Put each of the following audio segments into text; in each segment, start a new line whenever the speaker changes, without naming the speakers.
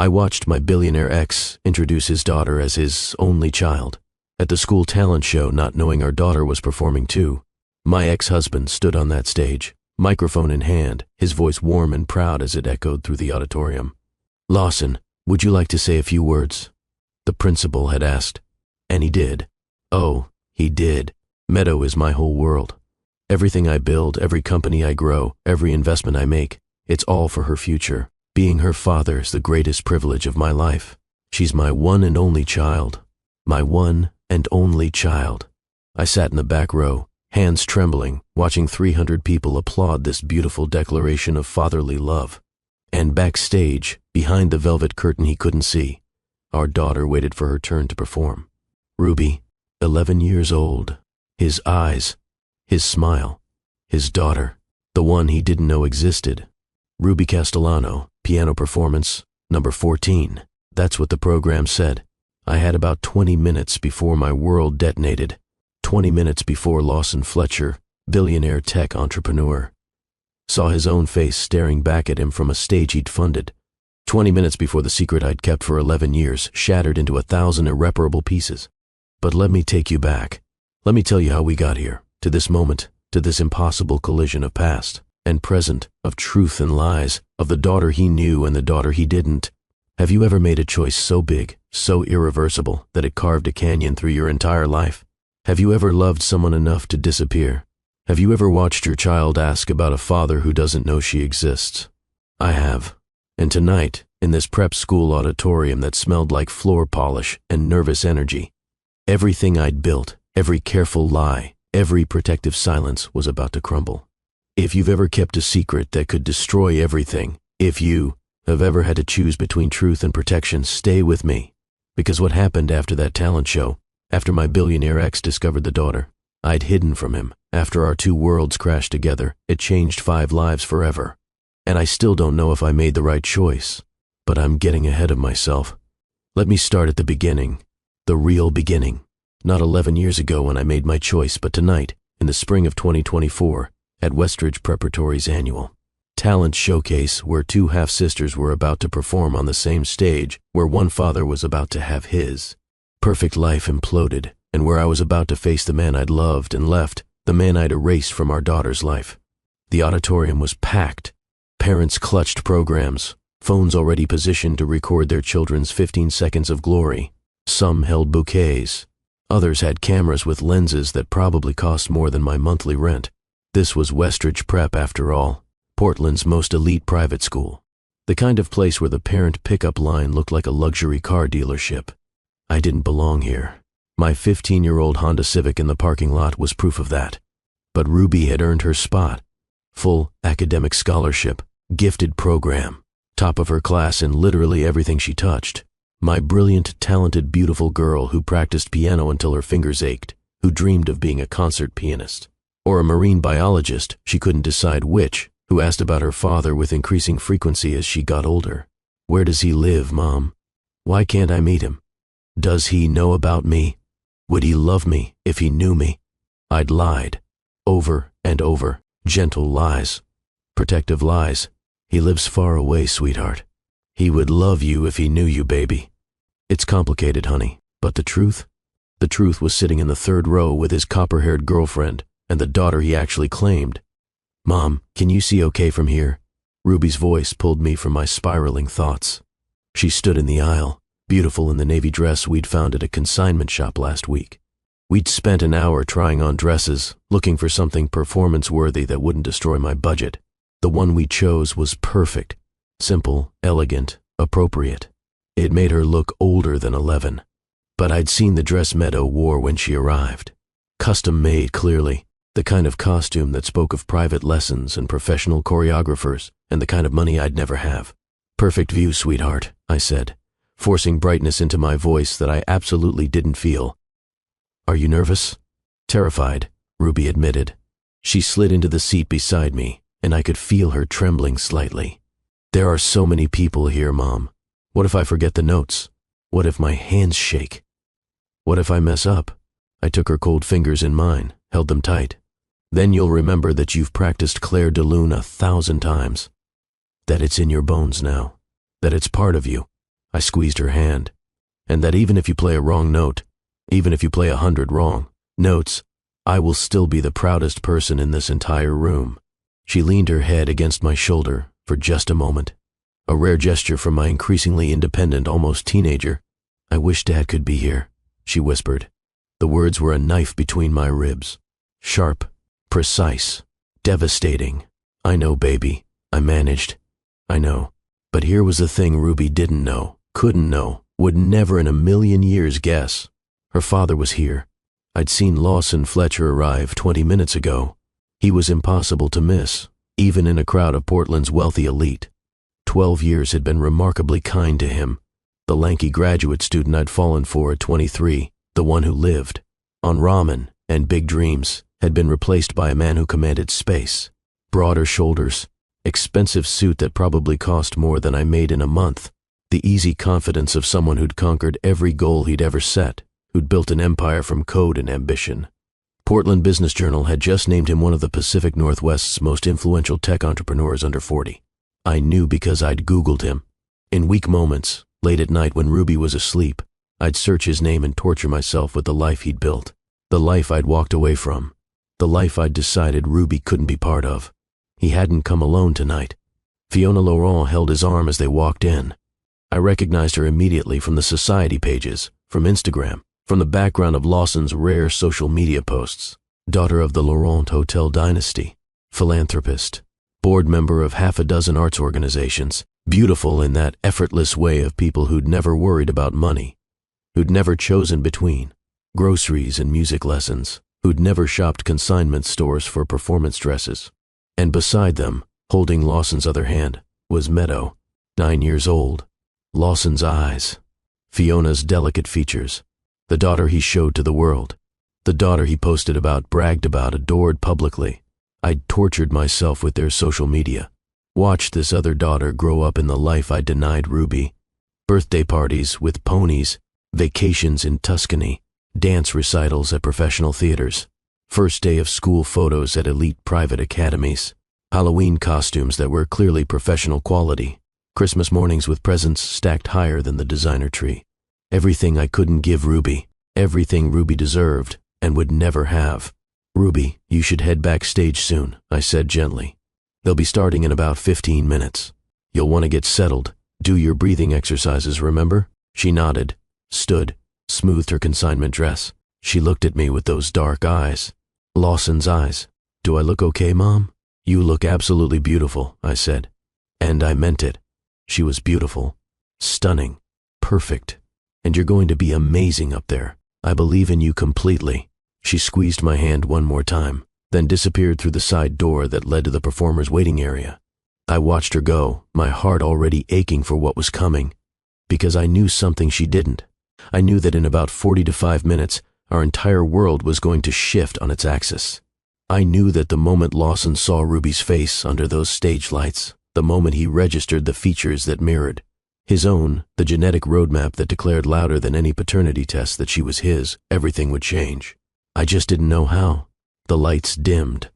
I watched my billionaire ex introduce his daughter as his only child. At the school talent show, not knowing our daughter was performing too, my ex-husband stood on that stage, microphone in hand, his voice warm and proud as it echoed through the auditorium. "Lawson, would you like to say a few words?" The principal had asked. And he did. Oh, he did. Meadow is my whole world. Everything I build, every company I grow, every investment I make, it's all for her future. Being her father is the greatest privilege of my life. She's my one and only child. My one and only child. I sat in the back row, hands trembling, watching 300 people applaud this beautiful declaration of fatherly love. And backstage, behind the velvet curtain he couldn't see, our daughter waited for her turn to perform. Ruby, 11 years old, his eyes, his smile, his daughter, the one he didn't know existed. Ruby Castellano, piano performance, number 14. That's what the program said. I had about 20 minutes before my world detonated. 20 minutes before Lawson Fletcher, billionaire tech entrepreneur, saw his own face staring back at him from a stage he'd funded. 20 minutes before the secret I'd kept for 11 years shattered into 1,000 irreparable pieces. But let me take you back. Let me tell you how we got here, to this moment, to this impossible collision of past and present, of truth and lies, of the daughter he knew and the daughter he didn't. Have you ever made a choice so big, so irreversible, that it carved a canyon through your entire life? Have you ever loved someone enough to disappear? Have you ever watched your child ask about a father who doesn't know she exists? I have. And tonight, in this prep school auditorium that smelled like floor polish and nervous energy, everything I'd built, every careful lie, every protective silence was about to crumble. If you've ever kept a secret that could destroy everything, if you have ever had to choose between truth and protection, stay with me. Because what happened after that talent show, after my billionaire ex discovered the daughter I'd hidden from him, after our two worlds crashed together, it changed 5 lives forever. And I still don't know if I made the right choice, but I'm getting ahead of myself. Let me start at the beginning, the real beginning. Not 11 years ago when I made my choice, but tonight, in the spring of 2024, at Westridge Preparatory's annual talent showcase, where 2 half-sisters were about to perform on the same stage, where one father was about to have his perfect life imploded, and where I was about to face the man I'd loved and left, the man I'd erased from our daughter's life. The auditorium was packed. Parents clutched programs, phones already positioned to record their children's 15 seconds of glory. Some held bouquets. Others had cameras with lenses that probably cost more than my monthly rent. This was Westridge Prep, after all, Portland's most elite private school. The kind of place where the parent pickup line looked like a luxury car dealership. I didn't belong here. My 15-year-old Honda Civic in the parking lot was proof of that. But Ruby had earned her spot. Full academic scholarship, gifted program, top of her class in literally everything she touched. My brilliant, talented, beautiful girl who practiced piano until her fingers ached, who dreamed of being a concert pianist. Or a marine biologist, she couldn't decide which, who asked about her father with increasing frequency as she got older. Where does he live, Mom? Why can't I meet him? Does he know about me? Would he love me if he knew me? I'd lied, over and over, gentle lies, protective lies. He lives far away, sweetheart. He would love you if he knew you, baby. It's complicated, honey, but the truth? The truth was sitting in the 3rd row with his copper-haired girlfriend and the daughter he actually claimed. Mom, can you see okay from here? Ruby's voice pulled me from my spiraling thoughts. She stood in the aisle, beautiful in the navy dress we'd found at a consignment shop last week. We'd spent an hour trying on dresses, looking for something performance-worthy that wouldn't destroy my budget. The one we chose was perfect, simple, elegant, appropriate. It made her look older than 11. But I'd seen the dress Meadow wore when she arrived. Custom-made, clearly. The kind of costume that spoke of private lessons and professional choreographers, and the kind of money I'd never have. Perfect view, sweetheart, I said, forcing brightness into my voice that I absolutely didn't feel. Are you nervous? Terrified, Ruby admitted. She slid into the seat beside me, and I could feel her trembling slightly. There are so many people here, Mom. What if I forget the notes? What if my hands shake? What if I mess up? I took her cold fingers in mine, held them tight. Then you'll remember that you've practiced Claire de Lune 1,000 times. That it's in your bones now. That it's part of you. I squeezed her hand. "And that even if you play a wrong note, even if you play 100 wrong notes, I will still be the proudest person in this entire room." She leaned her head against my shoulder for just a moment, a rare gesture from my increasingly independent, almost teenager. "I wish Dad could be here," she whispered. The words were a knife between my ribs. Sharp, precise, devastating. "I know, baby," I managed. "I know." But here was the thing Ruby didn't know, couldn't know, would never in a million years guess. Her father was here. I'd seen Lawson Fletcher arrive 20 minutes ago. He was impossible to miss, even in a crowd of Portland's wealthy elite. 12 years had been remarkably kind to him. The lanky graduate student I'd fallen for at 23, the one who lived on ramen and big dreams, had been replaced by a man who commanded space, broader shoulders, expensive suit that probably cost more than I made in a month, the easy confidence of someone who'd conquered every goal he'd ever set, who'd built an empire from code and ambition. Portland Business Journal had just named him one of the Pacific Northwest's most influential tech entrepreneurs under 40. I knew because I'd Googled him. In weak moments, late at night when Ruby was asleep, I'd search his name and torture myself with the life he'd built, the life I'd walked away from, the life I'd decided Ruby couldn't be part of. He hadn't come alone tonight. Fiona Laurent held his arm as they walked in. I recognized her immediately from the society pages, from Instagram, from the background of Lawson's rare social media posts. Daughter of the Laurent Hotel dynasty, philanthropist, board member of half a dozen arts organizations, beautiful in that effortless way of people who'd never worried about money, who'd never chosen between groceries and music lessons, who'd never shopped consignment stores for performance dresses. And beside them, holding Lawson's other hand, was Meadow, 9 years old. Lawson's eyes, Fiona's delicate features, the daughter he showed to the world, the daughter he posted about, bragged about, adored publicly. I'd tortured myself with their social media, watched this other daughter grow up in the life I denied Ruby. Birthday parties with ponies, vacations in Tuscany, dance recitals at professional theaters, first day of school photos at elite private academies, Halloween costumes that were clearly professional quality, Christmas mornings with presents stacked higher than the designer tree. Everything I couldn't give Ruby, everything Ruby deserved and would never have. "Ruby, you should head backstage soon," I said gently. "They'll be starting in about 15 minutes. You'll want to get settled, do your breathing exercises, remember?" She nodded, stood, smoothed her consignment dress. She looked at me with those dark eyes. Lawson's eyes. "Do I look okay, Mom?" "You look absolutely beautiful," I said. And I meant it. She was beautiful, stunning, perfect. "And you're going to be amazing up there. I believe in you completely." She squeezed my hand one more time, then disappeared through the side door that led to the performer's waiting area. I watched her go, my heart already aching for what was coming, because I knew something she didn't. I knew that in about 40 to 5 minutes, our entire world was going to shift on its axis. I knew that the moment Lawson saw Ruby's face under those stage lights, the moment he registered the features that mirrored his own, the genetic roadmap that declared louder than any paternity test that she was his, everything would change. I just didn't know how. The lights dimmed.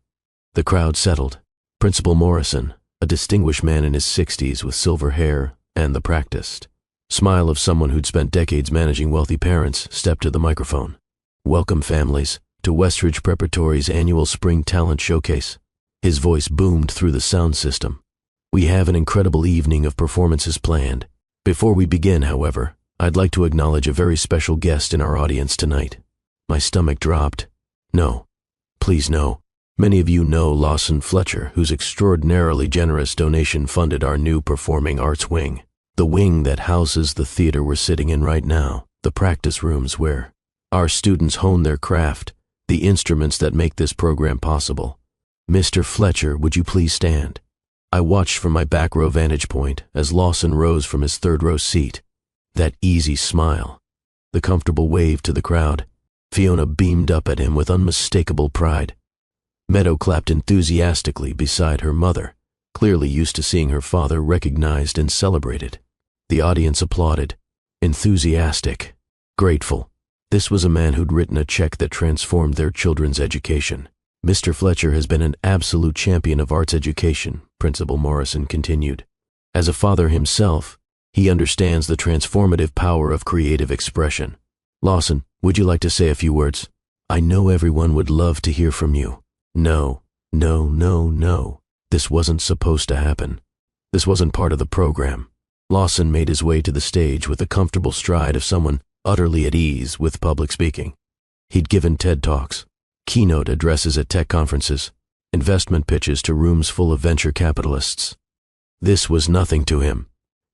The crowd settled. Principal Morrison, a distinguished man in his 60s with silver hair and the practiced smile of someone who'd spent decades managing wealthy parents, stepped to the microphone. "Welcome, families, to Westridge Preparatory's annual Spring Talent Showcase." His voice boomed through the sound system. "We have an incredible evening of performances planned. Before we begin, however, I'd like to acknowledge a very special guest in our audience tonight." My stomach dropped. "No. Please no. Many of you know Lawson Fletcher, whose extraordinarily generous donation funded our new performing arts wing. The wing that houses the theater we're sitting in right now, the practice rooms where our students hone their craft, the instruments that make this program possible. Mr. Fletcher, would you please stand?" I watched from my back row vantage point as Lawson rose from his third row seat. That easy smile, the comfortable wave to the crowd. Fiona beamed up at him with unmistakable pride. Meadow clapped enthusiastically beside her mother, clearly used to seeing her father recognized and celebrated. The audience applauded, enthusiastic, grateful. This was a man who'd written a check that transformed their children's education. "Mr. Fletcher has been an absolute champion of arts education," Principal Morrison continued. "As a father himself, He understands the transformative power of creative expression. Lawson, would you like to say a few words? I know everyone would love to hear from you. No, no, no, no. This wasn't supposed to happen. This wasn't part of the program. Lawson made his way to the stage with the comfortable stride of someone utterly at ease with public speaking. He'd given TED Talks, keynote addresses at tech conferences, investment pitches to rooms full of venture capitalists. This was nothing to him.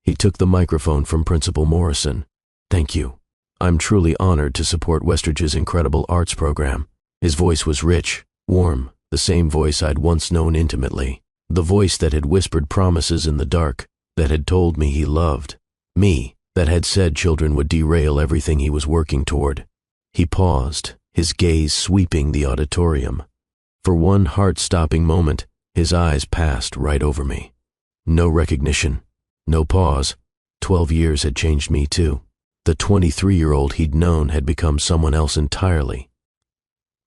He took the microphone from Principal Morrison. Thank you. I'm truly honored to support Westridge's incredible arts program. His voice was rich, warm, the same voice I'd once known intimately. The voice that had whispered promises in the dark, that had told me he loved me, that had said children would derail everything he was working toward. He paused, his gaze sweeping the auditorium. For one heart-stopping moment, his eyes passed right over me. No recognition, no pause. 12 years had changed me too. The 23-year-old he'd known had become someone else entirely.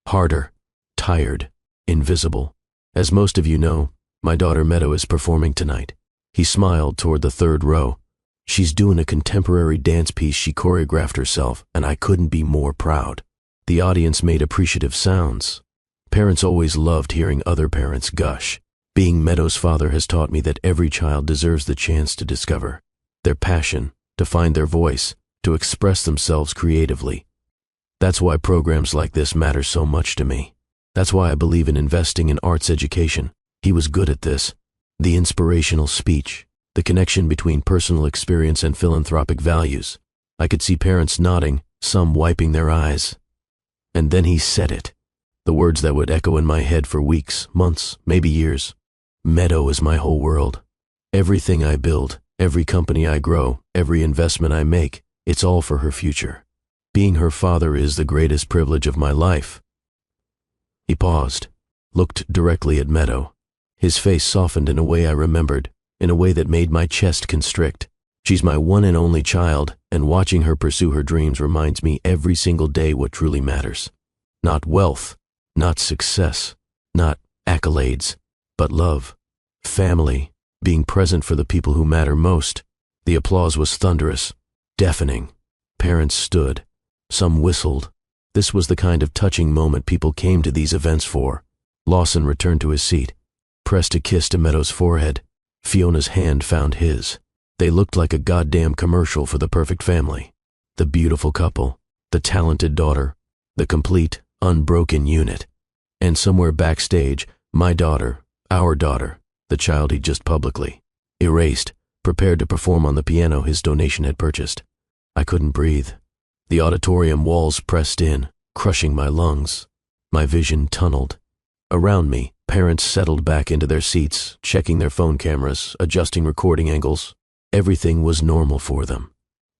Harder, tired, invisible. As most of you know, my daughter Meadow is performing tonight. He smiled toward the third row. She's doing a contemporary dance piece she choreographed herself, and I couldn't be more proud. The audience made appreciative sounds. Parents always loved hearing other parents gush. Being Meadow's father has taught me that every child deserves the chance to discover their passion, to find their voice, to express themselves creatively. That's why programs like this matter so much to me. That's why I believe in investing in arts education. He was good at this. The inspirational speech, the connection between personal experience and philanthropic values. I could see parents nodding, some wiping their eyes. And then he said it. The words that would echo in my head for weeks, months, maybe years. Meadow is my whole world. Everything I build, every company I grow, every investment I make, it's all for her future. Being her father is the greatest privilege of my life. He paused, looked directly at Meadow. His face softened in a way I remembered, in a way that made my chest constrict. She's my one and only child, and watching her pursue her dreams reminds me every single day what truly matters. Not wealth, not success, not accolades, but love, family, being present for the people who matter most. The applause was thunderous, deafening. Parents stood. Some whistled. This was the kind of touching moment people came to these events for. Lawson returned to his seat, pressed a kiss to Meadow's forehead. Fiona's hand found his. They looked like a goddamn commercial for the perfect family. The beautiful couple, the talented daughter, the complete, unbroken unit. And somewhere backstage, my daughter, our daughter, the child he'd just publicly erased, prepared to perform on the piano his donation had purchased. I couldn't breathe. The auditorium walls pressed in, crushing my lungs. My vision tunneled. Around me, parents settled back into their seats, checking their phone cameras, adjusting recording angles. Everything was normal for them.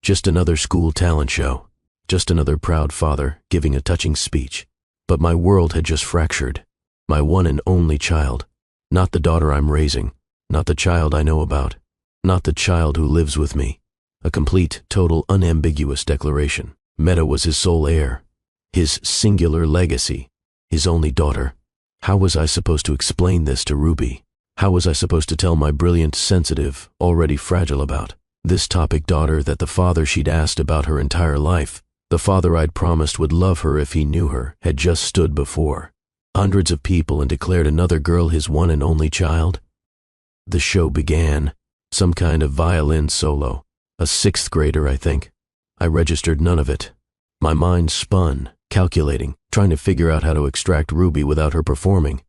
Just another school talent show. Just another proud father giving a touching speech. But my world had just fractured. My one and only child. Not the daughter I'm raising. Not the child I know about. Not the child who lives with me. A complete, total, unambiguous declaration. Meadow was his sole heir. His singular legacy. His only daughter. How was I supposed to explain this to Ruby? How was I supposed to tell my brilliant, sensitive, already fragile about this topic daughter that the father she'd asked about her entire life, the father I'd promised would love her if he knew her, had just stood before hundreds of people and declared another girl his one and only child? The show began. Some kind of violin solo. A sixth grader, I think. I registered none of it. My mind spun, calculating, trying to figure out how to extract Ruby without her performing.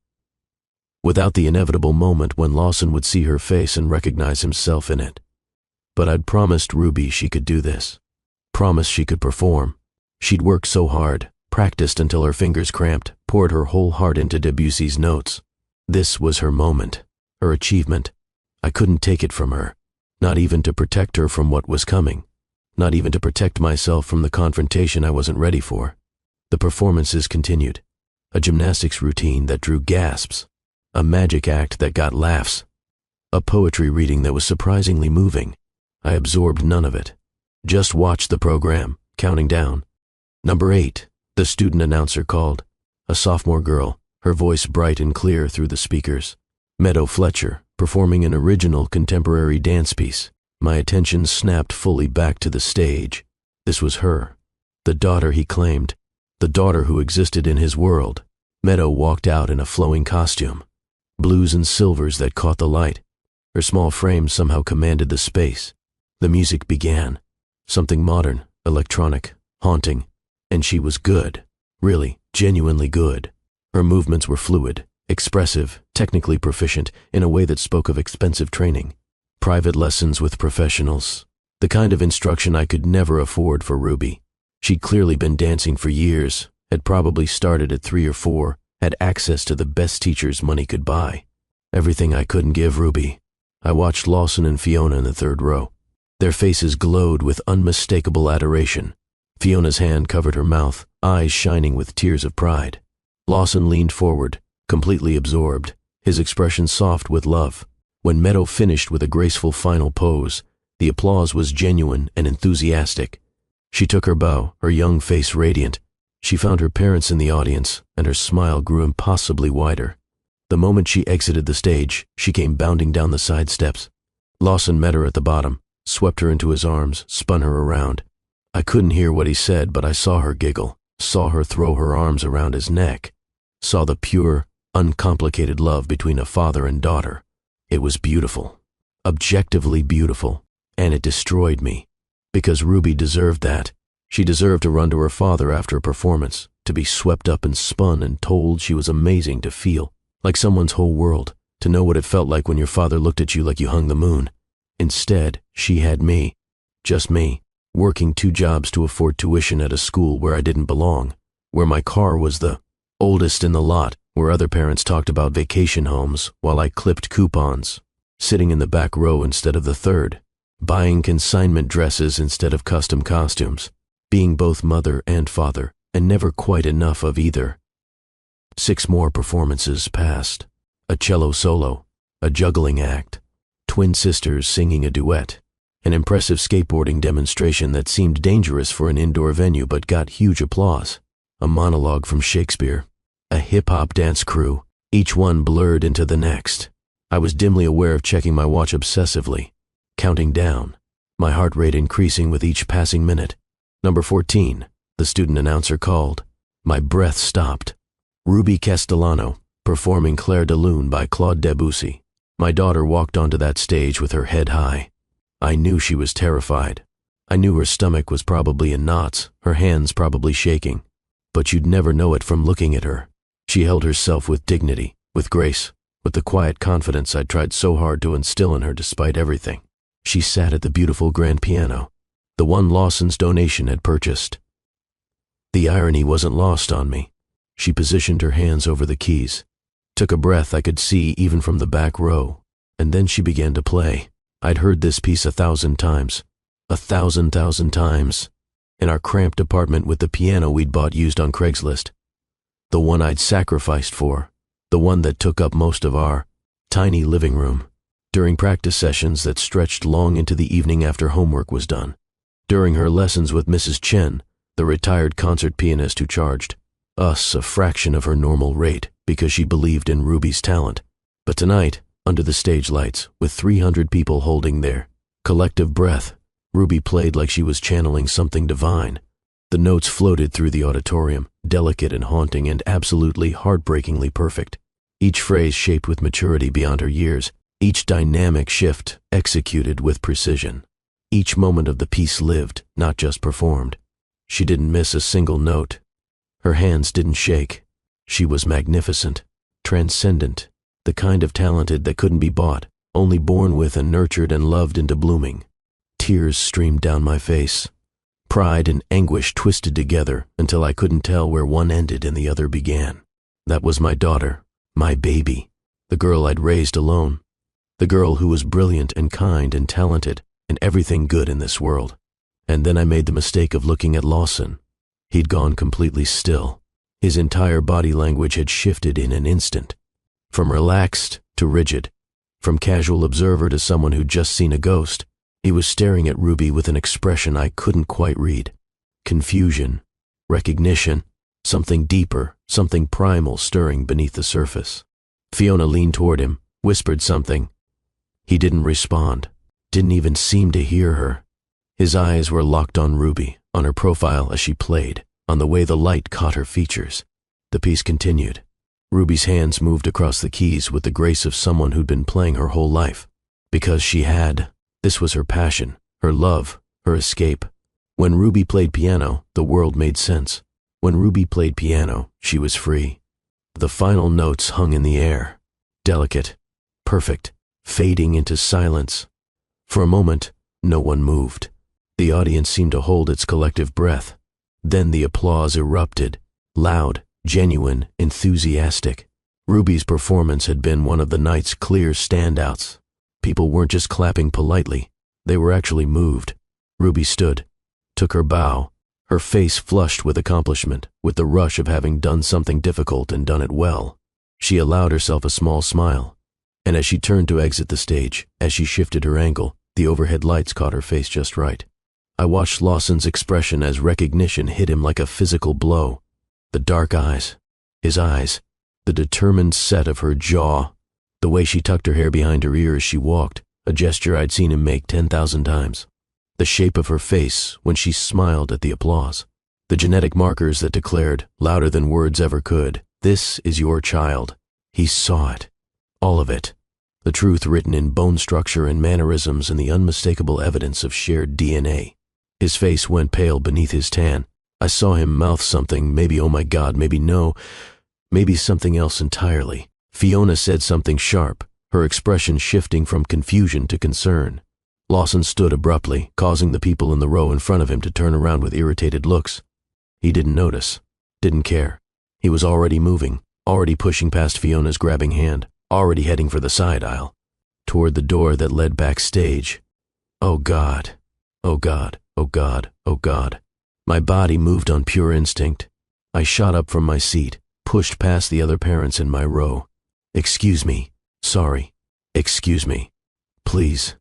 Without the inevitable moment when Lawson would see her face and recognize himself in it. But I'd promised Ruby she could do this. Promised she could perform. She'd worked so hard, practiced until her fingers cramped, poured her whole heart into Debussy's notes. This was her moment, her achievement. I couldn't take it from her. Not even to protect her from what was coming. Not even to protect myself from the confrontation I wasn't ready for. The performances continued. A gymnastics routine that drew gasps. A magic act that got laughs. A poetry reading that was surprisingly moving. I absorbed none of it. Just watched the program, counting down. Number 8, the student announcer called. A sophomore girl, her voice bright and clear through the speakers. Meadow Fletcher, performing an original contemporary dance piece. My attention snapped fully back to the stage. This was her, the daughter he claimed, the daughter who existed in his world. Meadow walked out in a flowing costume, blues and silvers that caught the light. Her small frame somehow commanded the space. The music began, something modern, electronic, haunting, and she was good, really, genuinely good. Her movements were fluid, expressive, technically proficient, in a way that spoke of expensive training. Private lessons with professionals, the kind of instruction I could never afford for Ruby. She'd clearly been dancing for years, had probably started at 3 or 4, had access to the best teachers money could buy. Everything I couldn't give Ruby. I watched Lawson and Fiona in the third row. Their faces glowed with unmistakable adoration. Fiona's hand covered her mouth, eyes shining with tears of pride. Lawson leaned forward, completely absorbed, his expression soft with love. When Meadow finished with a graceful final pose, the applause was genuine and enthusiastic. She took her bow, her young face radiant. She found her parents in the audience, and her smile grew impossibly wider. The moment she exited the stage, she came bounding down the side steps. Lawson met her at the bottom, swept her into his arms, spun her around. I couldn't hear what he said, but I saw her giggle, saw her throw her arms around his neck, saw the pure, uncomplicated love between a father and daughter. It was beautiful, objectively beautiful, and it destroyed me. Because Ruby deserved that. She deserved to run to her father after a performance, to be swept up and spun and told she was amazing, to feel like someone's whole world, to know what it felt like when your father looked at you like you hung the moon. Instead, she had me, just me, working 2 jobs to afford tuition at a school where I didn't belong, where my car was the oldest in the lot, where other parents talked about vacation homes while I clipped coupons, sitting in the back row instead of the third, buying consignment dresses instead of custom costumes, being both mother and father, and never quite enough of either. 6 more performances passed. A cello solo, a juggling act, twin sisters singing a duet, an impressive skateboarding demonstration that seemed dangerous for an indoor venue but got huge applause, a monologue from Shakespeare, a hip-hop dance crew, each one blurred into the next. I was dimly aware of checking my watch obsessively, counting down, my heart rate increasing with each passing minute. Number 14, the student announcer called. My breath stopped. Ruby Castellano, performing Clair de Lune by Claude Debussy. My daughter walked onto that stage with her head high. I knew she was terrified. I knew her stomach was probably in knots, her hands probably shaking. But you'd never know it from looking at her. She held herself with dignity, with grace, with the quiet confidence I'd tried so hard to instill in her despite everything. She sat at the beautiful grand piano, the one Lawson's donation had purchased. The irony wasn't lost on me. She positioned her hands over the keys, took a breath I could see even from the back row, and then she began to play. I'd heard this piece 1,000 times, 1,000 times, in our cramped apartment with the piano we'd bought used on Craigslist. The one I'd sacrificed for, the one that took up most of our tiny living room, during practice sessions that stretched long into the evening after homework was done, during her lessons with Mrs. Chen, the retired concert pianist who charged us a fraction of her normal rate because she believed in Ruby's talent. But tonight, under the stage lights, with 300 people holding their collective breath, Ruby played like she was channeling something divine. The notes floated through the auditorium, delicate and haunting and absolutely heartbreakingly perfect. Each phrase shaped with maturity beyond her years, each dynamic shift executed with precision. Each moment of the piece lived, not just performed. She didn't miss a single note. Her hands didn't shake. She was magnificent, transcendent, the kind of talented that couldn't be bought, only born with and nurtured and loved into blooming. Tears streamed down my face. Pride and anguish twisted together until I couldn't tell where one ended and the other began. That was my daughter, my baby, the girl I'd raised alone, the girl who was brilliant and kind and talented and everything good in this world. And then I made the mistake of looking at Lawson. He'd gone completely still. His entire body language had shifted in an instant, from relaxed to rigid, from casual observer to someone who'd just seen a ghost. He was staring at Ruby with an expression I couldn't quite read. Confusion, recognition, something deeper, something primal stirring beneath the surface. Fiona leaned toward him, whispered something. He didn't respond. didn't even seem to hear her. His eyes were locked on Ruby, on her profile as she played, on the way the light caught her features. The piece continued. Ruby's hands moved across the keys with the grace of someone who'd been playing her whole life. Because she had. This was her passion, her love, her escape. When Ruby played piano, the world made sense. When Ruby played piano, she was free. The final notes hung in the air, delicate, perfect, fading into silence. For a moment, no one moved. The audience seemed to hold its collective breath. Then the applause erupted, loud, genuine, enthusiastic. Ruby's performance had been one of the night's clear standouts. People weren't just clapping politely, they were actually moved. Ruby stood, took her bow, her face flushed with accomplishment, with the rush of having done something difficult and done it well. She allowed herself a small smile, and as she turned to exit the stage, as she shifted her angle, the overhead lights caught her face just right. I watched Lawson's expression as recognition hit him like a physical blow. The dark eyes, his eyes, the determined set of her jaw, the way she tucked her hair behind her ear as she walked, a gesture I'd seen him make 10,000 times. The shape of her face when she smiled at the applause. The genetic markers that declared, louder than words ever could, "This is your child." He saw it. All of it. The truth written in bone structure and mannerisms and the unmistakable evidence of shared DNA. His face went pale beneath his tan. I saw him mouth something, maybe "oh my God," maybe "no," maybe something else entirely. Fiona said something sharp, her expression shifting from confusion to concern. Lawson stood abruptly, causing the people in the row in front of him to turn around with irritated looks. He didn't notice, didn't care. He was already moving, already pushing past Fiona's grabbing hand, already heading for the side aisle, toward the door that led backstage. Oh God, oh God, oh God, oh God. My body moved on pure instinct. I shot up from my seat, pushed past the other parents in my row. "Excuse me, sorry, excuse me, please.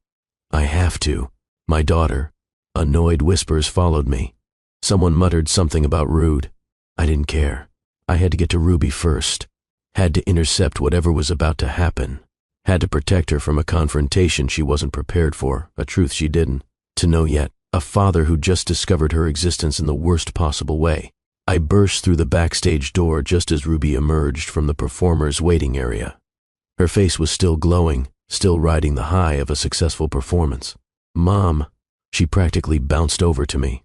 I have to." My daughter. Annoyed whispers followed me. Someone muttered something about rude. I didn't care. I had to get to Ruby first. Had to intercept whatever was about to happen. Had to protect her from a confrontation she wasn't prepared for, a truth she didn't to know yet, a father who just discovered her existence in the worst possible way. I burst through the backstage door just as Ruby emerged from the performers' waiting area. Her face was still glowing, still riding the high of a successful performance. "Mom," she practically bounced over to me.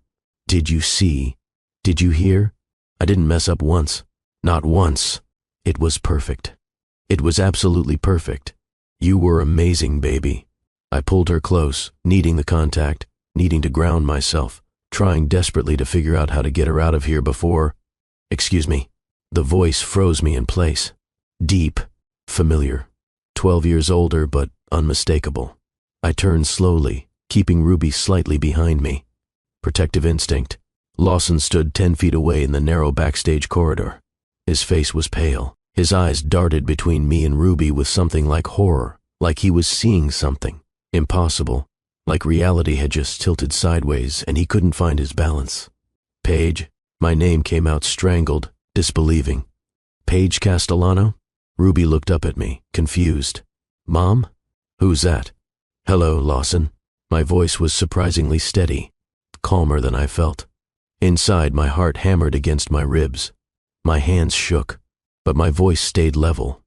"Did you see? Did you hear? I didn't mess up once. Not once. It was perfect. It was absolutely perfect. You were amazing, baby." I pulled her close, needing the contact, needing to ground myself, trying desperately to figure out how to get her out of here before... Excuse me. The voice froze me in place. Deep, familiar. 12 years older, but unmistakable. I turned slowly, keeping Ruby slightly behind me. Protective instinct. Lawson stood 10 feet away in the narrow backstage corridor. His face was pale. His eyes darted between me and Ruby with something like horror, like he was seeing something impossible, like reality had just tilted sideways and he couldn't find his balance. "Paige," my name came out strangled, disbelieving. "Paige Castellano?" Ruby looked up at me, confused. "Mom? Who's that?" "Hello, Lawson." My voice was surprisingly steady, calmer than I felt. Inside, my heart hammered against my ribs. My hands shook, but my voice stayed level.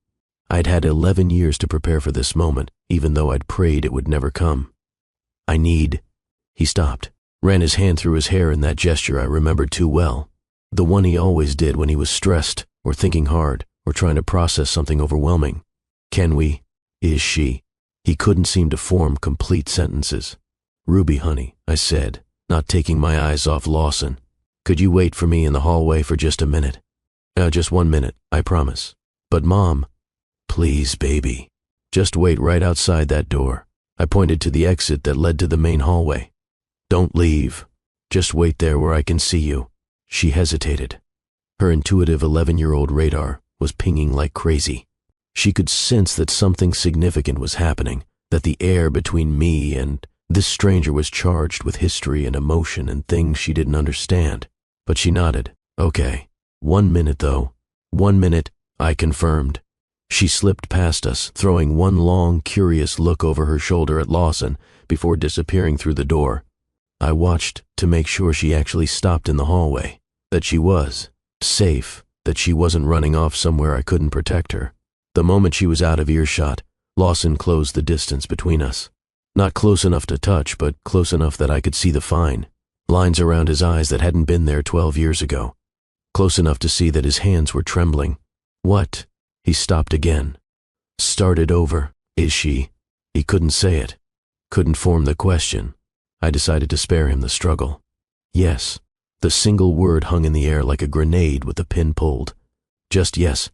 I'd had 11 years to prepare for this moment, even though I'd prayed it would never come. "I need..." He stopped, ran his hand through his hair in that gesture I remembered too well. The one he always did when he was stressed, or thinking hard, or trying to process something overwhelming. "Can we? Is she?" He couldn't seem to form complete sentences. "Ruby, honey," I said, not taking my eyes off Lawson. "Could you wait for me in the hallway for just a minute?" Just 1 minute, I promise." "But Mom..." "Please, baby. Just wait right outside that door." I pointed to the exit that led to the main hallway. "Don't leave. Just wait there where I can see you." She hesitated. Her intuitive 11-year-old radar was pinging like crazy. She could sense that something significant was happening, that the air between me and this stranger was charged with history and emotion and things she didn't understand. But she nodded. "Okay. 1 minute, though." 1 minute, I confirmed. She slipped past us, throwing one long, curious look over her shoulder at Lawson, before disappearing through the door. I watched to make sure she actually stopped in the hallway, that she was safe, that she wasn't running off somewhere I couldn't protect her. The moment she was out of earshot, Lawson closed the distance between us. Not close enough to touch, but close enough that I could see the fine lines around his eyes that hadn't been there 12 years ago. Close enough to see that his hands were trembling. What? He stopped again. Started over. Is she? He couldn't say it. Couldn't form the question. I decided to spare him the struggle. Yes. The single word hung in the air like a grenade with the pin pulled. Just yes.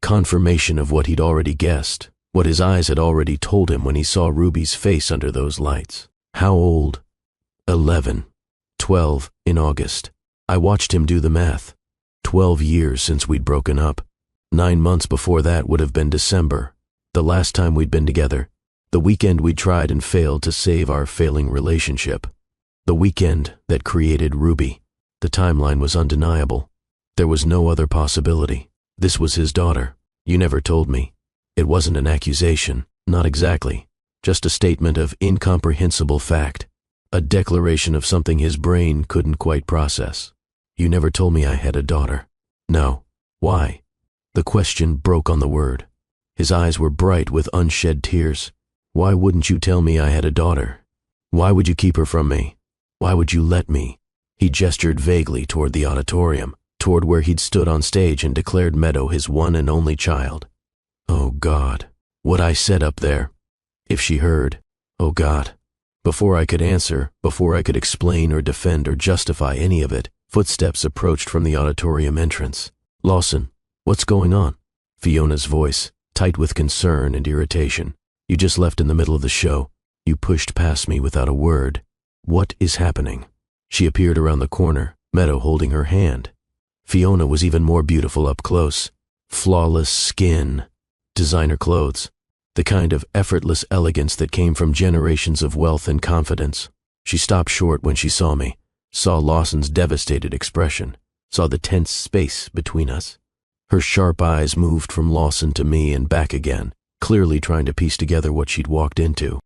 Confirmation of what he'd already guessed, what his eyes had already told him when he saw Ruby's face under those lights. How old? 11. 12 in August. I watched him do the math. 12 years since we'd broken up. 9 months before that would have been December, the last time we'd been together. The weekend we tried and failed to save our failing relationship. The weekend that created Ruby. The timeline was undeniable. There was no other possibility. This was his daughter. You never told me. It wasn't an accusation, not exactly. Just a statement of incomprehensible fact. A declaration of something his brain couldn't quite process. You never told me I had a daughter. No. Why? The question broke on the word. His eyes were bright with unshed tears. Why wouldn't you tell me I had a daughter? Why would you keep her from me? Why would you let me? He gestured vaguely toward the auditorium, toward where he'd stood on stage and declared Meadow his one and only child. Oh God, what I said up there. If she heard, oh God. Before I could answer, before I could explain or defend or justify any of it, footsteps approached from the auditorium entrance. Lawson, what's going on? Fiona's voice, tight with concern and irritation. You just left in the middle of the show. You pushed past me without a word. What is happening? She appeared around the corner, Meadow holding her hand. Fiona was even more beautiful up close. Flawless skin, designer clothes, the kind of effortless elegance that came from generations of wealth and confidence. She stopped short when she saw me, saw Lawson's devastated expression, saw the tense space between us. Her sharp eyes moved from Lawson to me and back again, clearly trying to piece together what she'd walked into.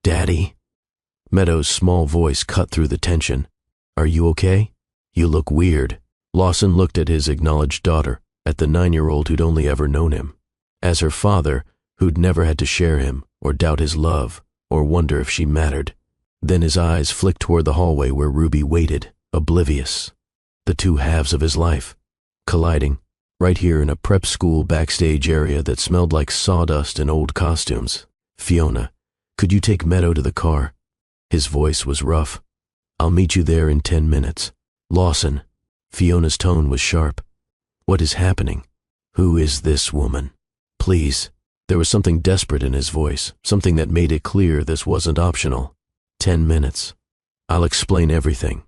Daddy? Meadow's small voice cut through the tension. Are you okay? You look weird. Lawson looked at his acknowledged daughter, at the 9-year-old who'd only ever known him. As her father, who'd never had to share him, or doubt his love, or wonder if she mattered. Then his eyes flicked toward the hallway where Ruby waited, oblivious. The two halves of his life, colliding, right here in a prep school backstage area that smelled like sawdust and old costumes. Fiona, could you take Meadow to the car? His voice was rough. I'll meet you there in 10 minutes. Lawson. Fiona's tone was sharp. What is happening? Who is this woman? Please. There was something desperate in his voice, something that made it clear this wasn't optional. 10 minutes. I'll explain everything.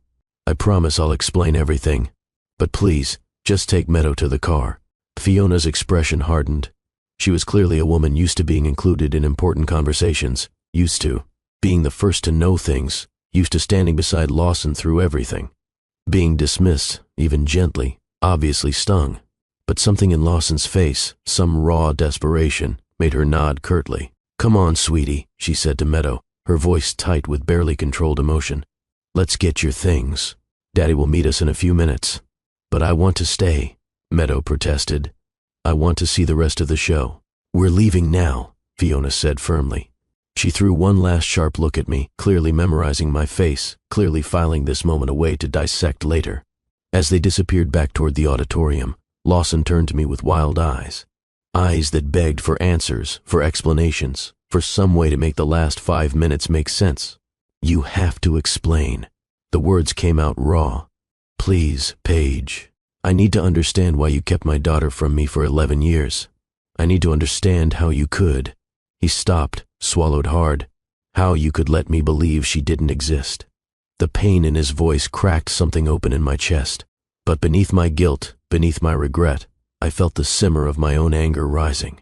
I promise I'll explain everything. But please, just take Meadow to the car. Fiona's expression hardened. She was clearly a woman used to being included in important conversations, used to being the first to know things, used to standing beside Lawson through everything. Being dismissed, even gently, obviously stung. But something in Lawson's face, some raw desperation, made her nod curtly. Come on, sweetie, she said to Meadow, her voice tight with barely controlled emotion. Let's get your things. Daddy will meet us in a few minutes. But I want to stay, Meadow protested. I want to see the rest of the show. We're leaving now, Fiona said firmly. She threw one last sharp look at me, clearly memorizing my face, clearly filing this moment away to dissect later. As they disappeared back toward the auditorium, Lawson turned to me with wild eyes. Eyes that begged for answers, for explanations, for some way to make the last 5 minutes make sense. You have to explain. The words came out raw. Please, Paige. I need to understand why you kept my daughter from me for 11 years. I need to understand how you could. He stopped, swallowed hard. How you could let me believe she didn't exist. The pain in his voice cracked something open in my chest. But beneath my guilt, beneath my regret, I felt the simmer of my own anger rising.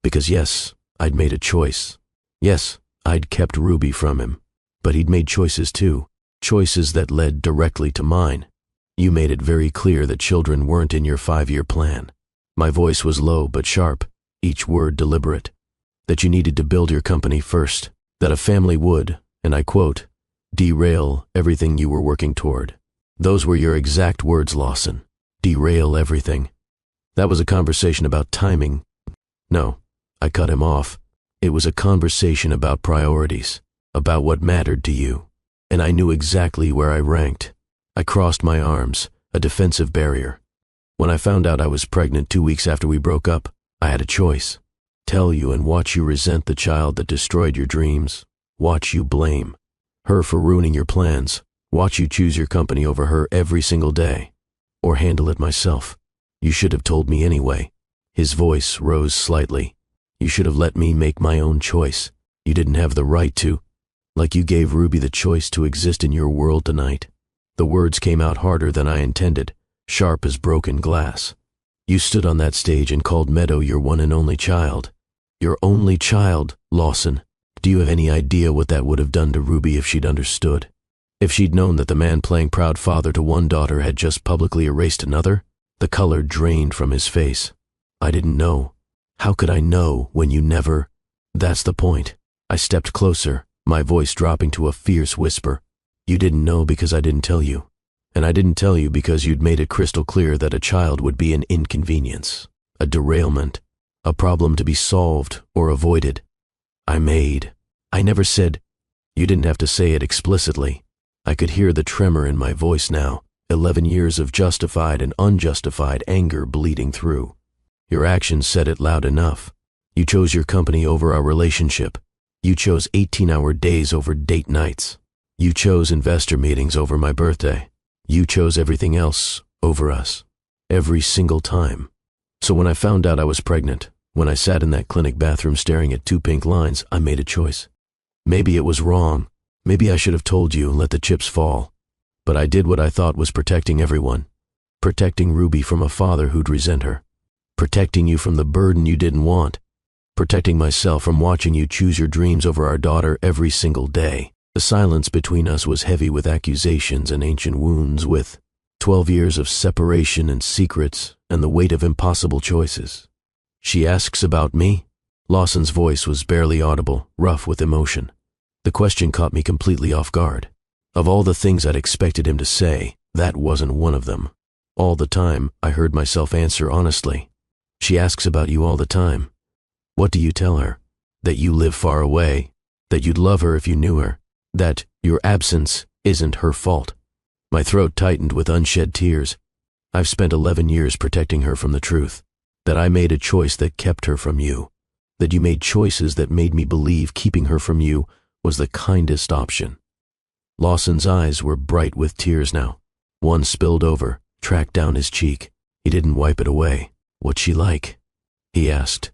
Because yes, I'd made a choice. Yes, I'd kept Ruby from him. But he'd made choices too. Choices that led directly to mine. You made it very clear that children weren't in your 5-year plan. My voice was low but sharp, each word deliberate. That you needed to build your company first. That a family would, and I quote, "derail everything you were working toward." Those were your exact words, Lawson. Derail everything. That was a conversation about timing. No, I cut him off. It was a conversation about priorities, about what mattered to you. And I knew exactly where I ranked. I crossed my arms, a defensive barrier. When I found out I was pregnant 2 weeks after we broke up, I had a choice. Tell you and watch you resent the child that destroyed your dreams. Watch you blame her for ruining your plans. Watch you choose your company over her every single day. Or handle it myself. You should have told me anyway. His voice rose slightly. You should have let me make my own choice. You didn't have the right to. Like you gave Ruby the choice to exist in your world tonight. The words came out harder than I intended, sharp as broken glass. You stood on that stage and called Meadow your one and only child. Your only child, Lawson. Do you have any idea what that would have done to Ruby if she'd understood? If she'd known that the man playing proud father to one daughter had just publicly erased another? The color drained from his face. I didn't know. How could I know when you never? That's the point. I stepped closer, my voice dropping to a fierce whisper. You didn't know because I didn't tell you. And I didn't tell you because you'd made it crystal clear that a child would be an inconvenience, a derailment, a problem to be solved or avoided. I never said. You didn't have to say it explicitly. I could hear the tremor in my voice now, 11 years of justified and unjustified anger bleeding through. Your actions said it loud enough. You chose your company over our relationship. You chose 18-hour days over date nights. You chose investor meetings over my birthday. You chose everything else over us. Every single time. So when I found out I was pregnant, when I sat in that clinic bathroom staring at 2 pink lines, I made a choice. Maybe it was wrong. Maybe I should have told you and let the chips fall. But I did what I thought was protecting everyone. Protecting Ruby from a father who'd resent her. Protecting you from the burden you didn't want. Protecting myself from watching you choose your dreams over our daughter every single day. The silence between us was heavy with accusations and ancient wounds, with 12 years of separation and secrets and the weight of impossible choices. She asks about me? Lawson's voice was barely audible, rough with emotion. The question caught me completely off guard. Of all the things I'd expected him to say, that wasn't one of them. All the time, I heard myself answer honestly. She asks about you all the time. What do you tell her? That you live far away, that you'd love her if you knew her, that your absence isn't her fault. My throat tightened with unshed tears. I've spent 11 years protecting her from the truth, that I made a choice that kept her from you, that you made choices that made me believe keeping her from you was the kindest option. Lawson's eyes were bright with tears now. One spilled over, tracked down his cheek. He didn't wipe it away. What's she like? He asked.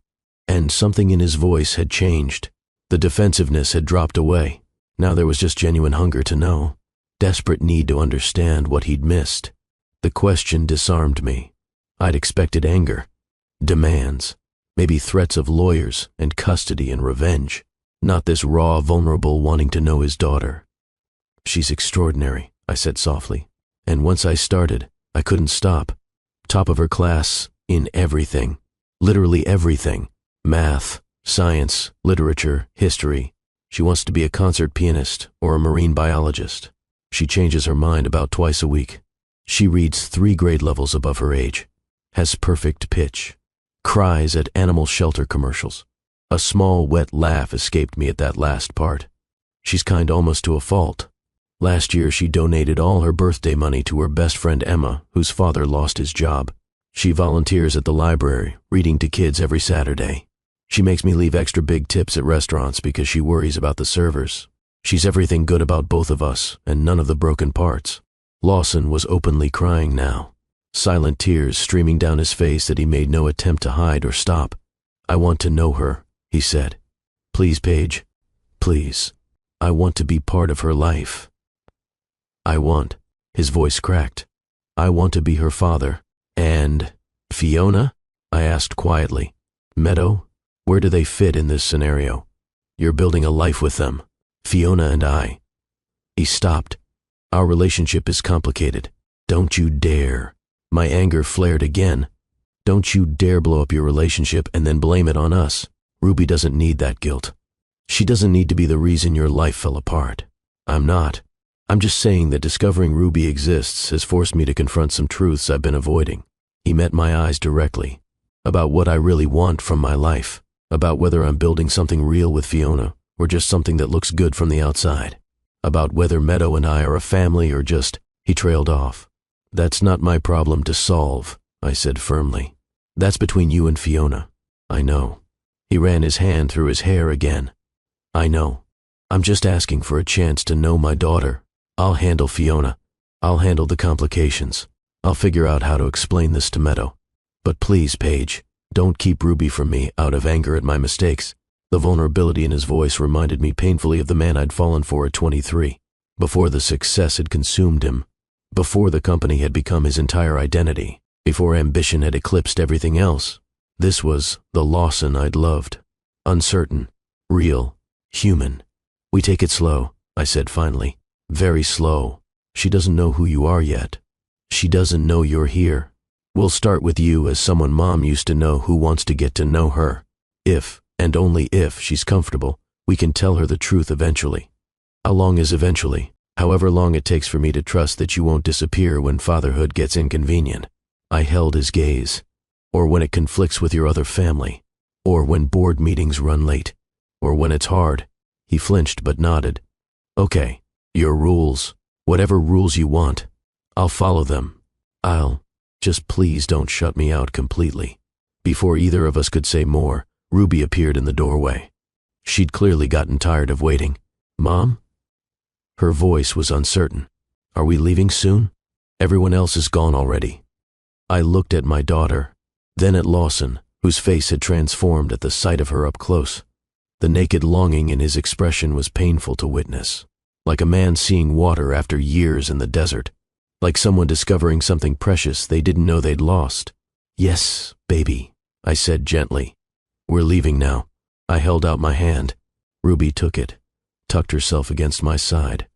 And something in his voice had changed. The defensiveness had dropped away. Now there was just genuine hunger to know, desperate need to understand what he'd missed. The question disarmed me. I'd expected anger, demands, maybe threats of lawyers and custody and revenge. Not this raw, vulnerable wanting to know his daughter. She's extraordinary, I said softly. And once I started, I couldn't stop. Top of her class in everything. Literally everything. Math, science, literature, history. She wants to be a concert pianist or a marine biologist. She changes her mind about twice a week. She reads 3 grade levels above her age. Has perfect pitch. Cries at animal shelter commercials. A small, wet laugh escaped me at that last part. She's kind almost to a fault. Last year, she donated all her birthday money to her best friend Emma, whose father lost his job. She volunteers at the library, reading to kids every Saturday. She makes me leave extra big tips at restaurants because she worries about the servers. She's everything good about both of us and none of the broken parts. Lawson was openly crying now, silent tears streaming down his face that he made no attempt to hide or stop. I want to know her, he said. Please, Paige. Please. I want to be part of her life. His voice cracked. I want to be her father. And Fiona? I asked quietly. Meadow? Where do they fit in this scenario? You're building a life with them. Fiona and I. He stopped. Our relationship is complicated. Don't you dare. My anger flared again. Don't you dare blow up your relationship and then blame it on us. Ruby doesn't need that guilt. She doesn't need to be the reason your life fell apart. I'm not. I'm just saying that discovering Ruby exists has forced me to confront some truths I've been avoiding. He met my eyes directly. About what I really want from my life. About whether I'm building something real with Fiona or just something that looks good from the outside. About whether Meadow and I are a family or just... He trailed off. That's not my problem to solve, I said firmly. That's between you and Fiona. I know. He ran his hand through his hair again. I know. I'm just asking for a chance to know my daughter. I'll handle Fiona. I'll handle the complications. I'll figure out how to explain this to Meadow. But please, Paige, don't keep Ruby from me out of anger at my mistakes. The vulnerability in his voice reminded me painfully of the man I'd fallen for at 23, before the success had consumed him, before the company had become his entire identity, before ambition had eclipsed everything else. This was the Lawson I'd loved. Uncertain, real, human. We take it slow, I said finally. Very slow. She doesn't know who you are yet. She doesn't know you're here. We'll start with you as someone Mom used to know who wants to get to know her. If, and only if, she's comfortable, we can tell her the truth eventually. How long is eventually? However long it takes for me to trust that you won't disappear when fatherhood gets inconvenient. I held his gaze. Or when it conflicts with your other family. Or when board meetings run late. Or when it's hard. He flinched but nodded. Okay, your rules. Whatever rules you want. I'll follow them. Just please don't shut me out completely. Before either of us could say more, Ruby appeared in the doorway. She'd clearly gotten tired of waiting. Mom? Her voice was uncertain. Are we leaving soon? Everyone else is gone already. I looked at my daughter, then at Lawson, whose face had transformed at the sight of her up close. The naked longing in his expression was painful to witness, like a man seeing water after years in the desert, like someone discovering something precious they didn't know they'd lost. Yes, baby, I said gently. We're leaving now. I held out my hand. Ruby took it, tucked herself against my side.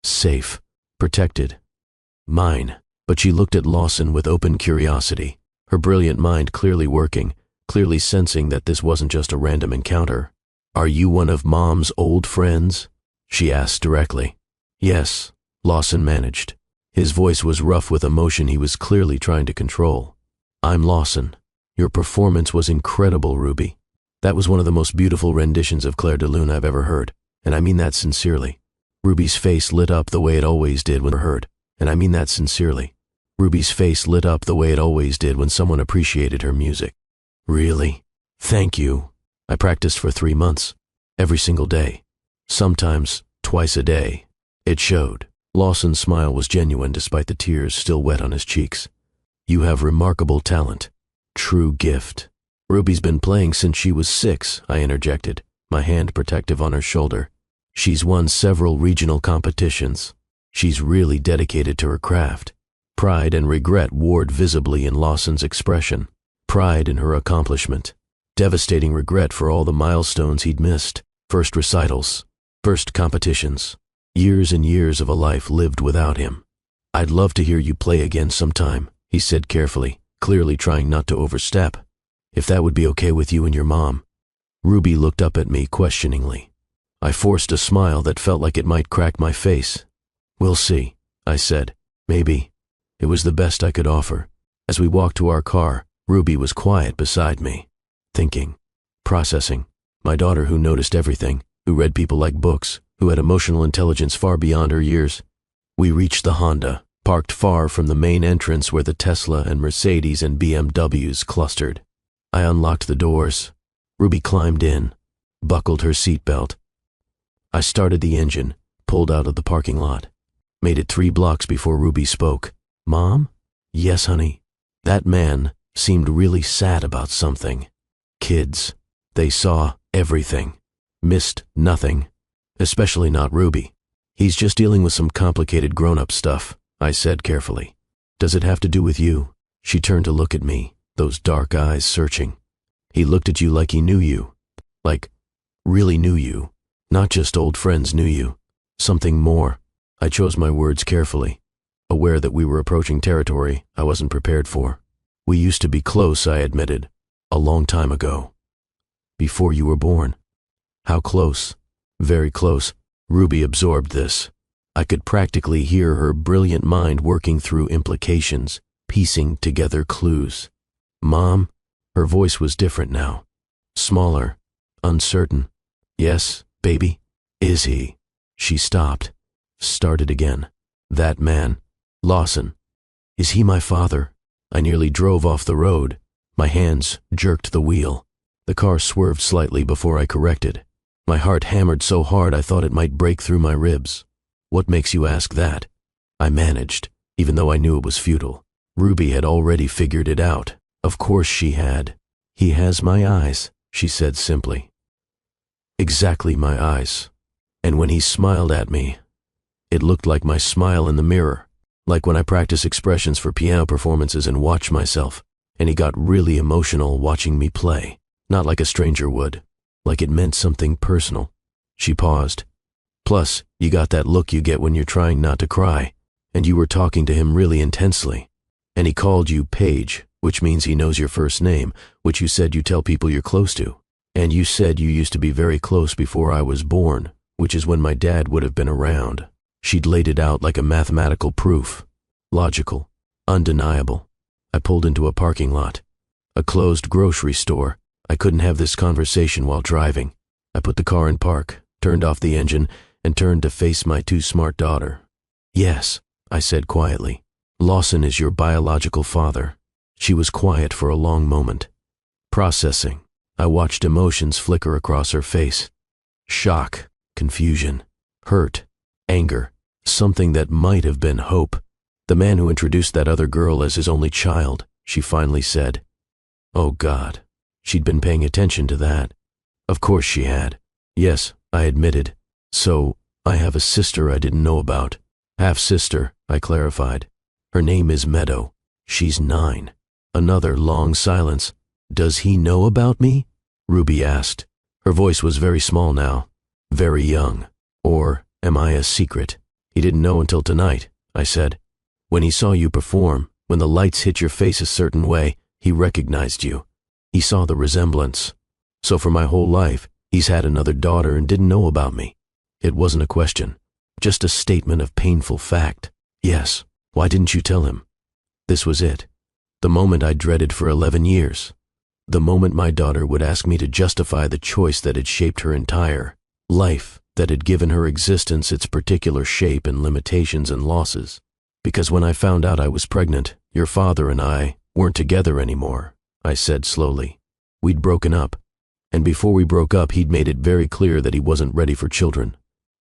Safe, protected. Mine. But she looked at Lawson with open curiosity, her brilliant mind clearly working, clearly sensing that this wasn't just a random encounter. Are you one of Mom's old friends? She asked directly. Yes, Lawson managed. His voice was rough with emotion he was clearly trying to control. I'm Lawson. Your performance was incredible, Ruby. That was one of the most beautiful renditions of Claire de Lune I've ever heard, and I mean that sincerely. Ruby's face lit up the way it always did when heard, and I mean that sincerely. Ruby's face lit up the way it always did when someone appreciated her music. Really? Thank you. I practiced for 3 months, every single day. Sometimes twice a day. It showed. Lawson's smile was genuine despite the tears still wet on his cheeks. You have remarkable talent. True gift. Ruby's been playing since she was 6, I interjected, my hand protective on her shoulder. She's won several regional competitions. She's really dedicated to her craft. Pride and regret warred visibly in Lawson's expression. Pride in her accomplishment. Devastating regret for all the milestones he'd missed. First recitals. First competitions. Years and years of a life lived without him. I'd love to hear you play again sometime, he said carefully, clearly trying not to overstep. If that would be okay with you and your mom. Ruby looked up at me questioningly. I forced a smile that felt like it might crack my face. We'll see, I said. Maybe. It was the best I could offer. As we walked to our car, Ruby was quiet beside me. Thinking. Processing. My daughter who noticed everything, who read people like books, who had emotional intelligence far beyond her years. We reached the Honda, parked far from the main entrance where the Tesla and Mercedes and BMWs clustered. I unlocked the doors. Ruby climbed in, buckled her seatbelt. I started the engine, pulled out of the parking lot. Made it 3 blocks before Ruby spoke. Mom? Yes, honey. That man seemed really sad about something. Kids. They saw everything. Missed nothing. Especially not Ruby. He's just dealing with some complicated grown-up stuff, I said carefully. Does it have to do with you? She turned to look at me, those dark eyes searching. He looked at you like he knew you. Like, really knew you. Not just old friends knew you. Something more. I chose my words carefully, aware that we were approaching territory I wasn't prepared for. We used to be close, I admitted, a long time ago. Before you were born. How close? Very close. Ruby absorbed this. I could practically hear her brilliant mind working through implications, piecing together clues. Mom? Her voice was different now. Smaller, uncertain. Yes, baby? Is he? She stopped. Started again. That man. Lawson. Is he my father? I nearly drove off the road. My hands jerked the wheel. The car swerved slightly before I corrected. My heart hammered so hard I thought it might break through my ribs. What makes you ask that? I managed, even though I knew it was futile. Ruby had already figured it out. Of course she had. He has my eyes, she said simply. Exactly my eyes. And when he smiled at me, it looked like my smile in the mirror, like when I practice expressions for piano performances and watch myself, and he got really emotional watching me play, not like a stranger would, like it meant something personal. She paused. Plus, you got that look you get when you're trying not to cry, and you were talking to him really intensely. And he called you Paige, which means he knows your first name, which you said you tell people you're close to. And you said you used to be very close before I was born, which is when my dad would have been around. She'd laid it out like a mathematical proof. Logical. Undeniable. I pulled into a parking lot. A closed grocery store. I couldn't have this conversation while driving. I put the car in park, turned off the engine, and turned to face my too smart daughter. Yes, I said quietly. Lawson is your biological father. She was quiet for a long moment. Processing. I watched emotions flicker across her face. Shock, confusion, hurt, anger, something that might have been hope. The man who introduced that other girl as his only child, she finally said. Oh God, she'd been paying attention to that. Of course she had. Yes, I admitted. So, I have a sister I didn't know about. Half-sister, I clarified. Her name is Meadow. She's 9. Another long silence. Does he know about me? Ruby asked. Her voice was very small now. Very young. Or am I a secret? He didn't know until tonight, I said. When he saw you perform, when the lights hit your face a certain way, he recognized you. He saw the resemblance. So for my whole life, he's had another daughter and didn't know about me. It wasn't a question, just a statement of painful fact. Yes, why didn't you tell him? This was it. The moment I dreaded for 11 years. The moment my daughter would ask me to justify the choice that had shaped her entire life, that had given her existence its particular shape and limitations and losses. Because when I found out I was pregnant, your father and I weren't together anymore, I said slowly. We'd broken up. And before we broke up, he'd made it very clear that he wasn't ready for children.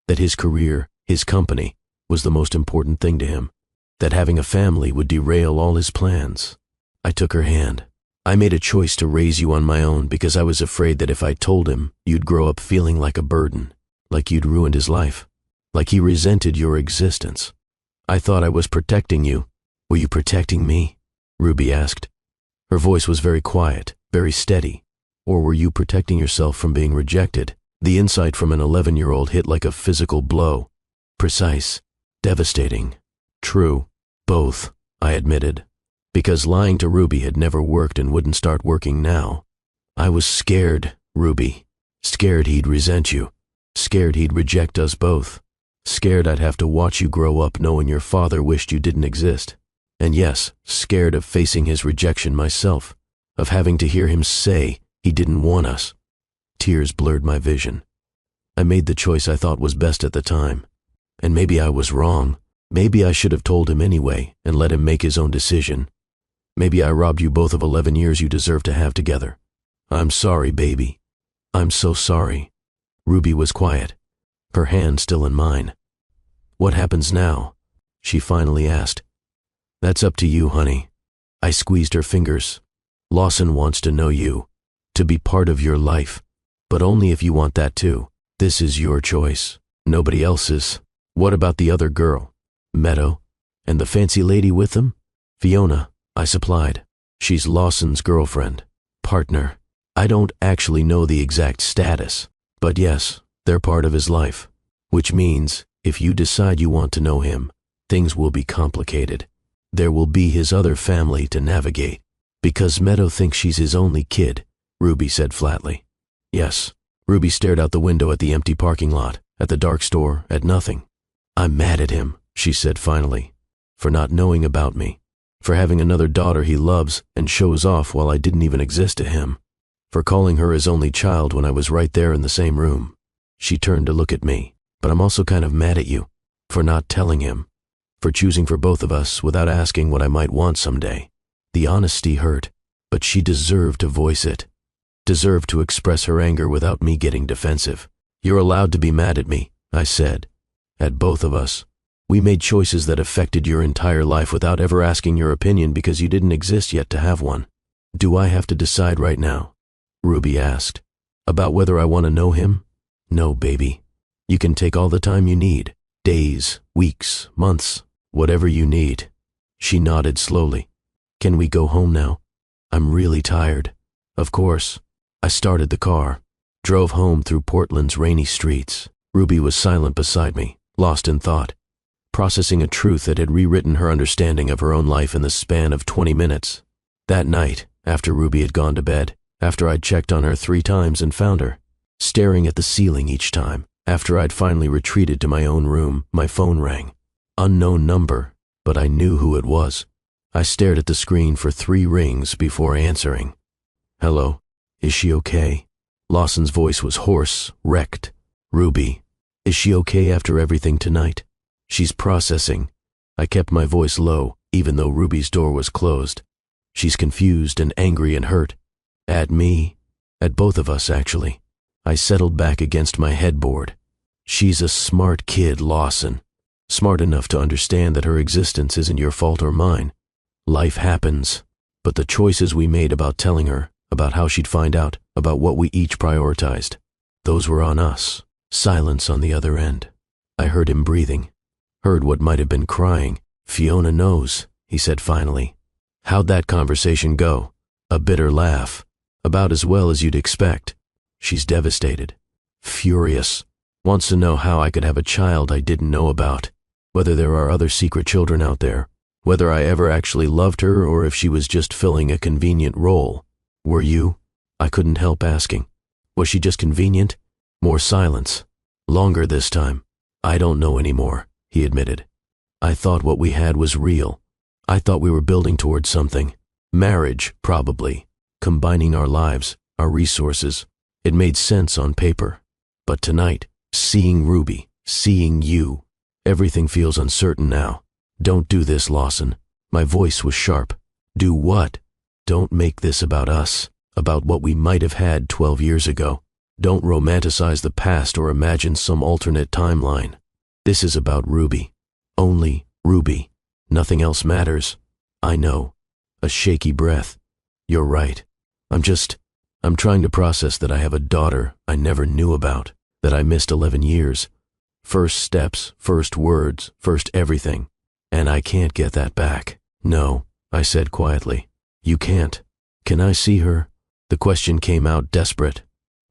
That his career, his company, was the most important thing to him. That having a family would derail all his plans. I took her hand. I made a choice to raise you on my own because I was afraid that if I told him, you'd grow up feeling like a burden, like you'd ruined his life, like he resented your existence. I thought I was protecting you. Were you protecting me? Ruby asked. Her voice was very quiet, very steady. Or were you protecting yourself from being rejected? The insight from an 11-year-old hit like a physical blow. Precise, devastating. True, both, I admitted. Because lying to Ruby had never worked and wouldn't start working now. I was scared, Ruby. Scared he'd resent you. Scared he'd reject us both. Scared I'd have to watch you grow up knowing your father wished you didn't exist. And yes, scared of facing his rejection myself. Of having to hear him say he didn't want us. Tears blurred my vision. I made the choice I thought was best at the time. And maybe I was wrong. Maybe I should have told him anyway and let him make his own decision. Maybe I robbed you both of 11 years you deserve to have together. I'm sorry, baby. I'm so sorry. Ruby was quiet, her hand still in mine. What happens now? She finally asked. That's up to you, honey. I squeezed her fingers. Lawson wants to know you, to be part of your life, but only if you want that too. This is your choice, nobody else's. What about the other girl? Meadow? And the fancy lady with them? Fiona, I supplied. She's Lawson's girlfriend, partner. I don't actually know the exact status, but yes, they're part of his life. Which means, if you decide you want to know him, things will be complicated. There will be his other family to navigate. Because Meadow thinks she's his only kid, Ruby said flatly. Yes, Ruby stared out the window at the empty parking lot, at the dark store, at nothing. "I'm mad at him," she said finally, "for not knowing about me, for having another daughter he loves and shows off while I didn't even exist to him, for calling her his only child when I was right there in the same room." She turned to look at me. "But I'm also kind of mad at you, for not telling him, for choosing for both of us without asking what I might want someday." The honesty hurt, but she deserved to voice it, deserved to express her anger without me getting defensive. "You're allowed to be mad at me," I said. "At both of us. We made choices that affected your entire life without ever asking your opinion because you didn't exist yet to have one." "Do I have to decide right now?" Ruby asked. "About whether I want to know him?" "No, baby. You can take all the time you need. Days, weeks, months, whatever you need." She nodded slowly. "Can we go home now? I'm really tired." "Of course." I started the car, drove home through Portland's rainy streets. Ruby was silent beside me, lost in thought, processing a truth that had rewritten her understanding of her own life in the span of 20 minutes. That night, after Ruby had gone to bed, after I'd checked on her 3 times and found her, staring at the ceiling each time, after I'd finally retreated to my own room, my phone rang. Unknown number, but I knew who it was. I stared at the screen for 3 rings before answering. "Hello, is she okay?" Lawson's voice was hoarse, wrecked. "Ruby, is she okay after everything tonight?" "She's processing." I kept my voice low, even though Ruby's door was closed. "She's confused and angry and hurt." "At me?" "At both of us, actually." I settled back against my headboard. "She's a smart kid, Lawson. Smart enough to understand that her existence isn't your fault or mine. Life happens, but the choices we made about telling her, about how she'd find out, about what we each prioritized, those were on us." Silence on the other end. I heard him breathing, heard what might have been crying. "Fiona knows," he said finally. "How'd that conversation go?" A bitter laugh. "About as well as you'd expect. She's devastated. Furious. Wants to know how I could have a child I didn't know about, whether there are other secret children out there, whether I ever actually loved her or if she was just filling a convenient role." "Were you?" I couldn't help asking. "Was she just convenient?" More silence. Longer this time. "I don't know anymore," he admitted. "I thought what we had was real. I thought we were building towards something. Marriage, probably. Combining our lives, our resources. It made sense on paper. But tonight, seeing Ruby, seeing you, everything feels uncertain now. Don't do this, Lawson." My voice was sharp. "Do what?" "Don't make this about us, about what we might have had 12 years ago. Don't romanticize the past or imagine some alternate timeline. This is about Ruby. Only Ruby. Nothing else matters." "I know." A shaky breath. "You're right. I'm trying to process that I have a daughter I never knew about, that I missed 11 years. First steps, first words, first everything. And I can't get that back." "No," I said quietly. "You can't. Can I see her?" The question came out desperate.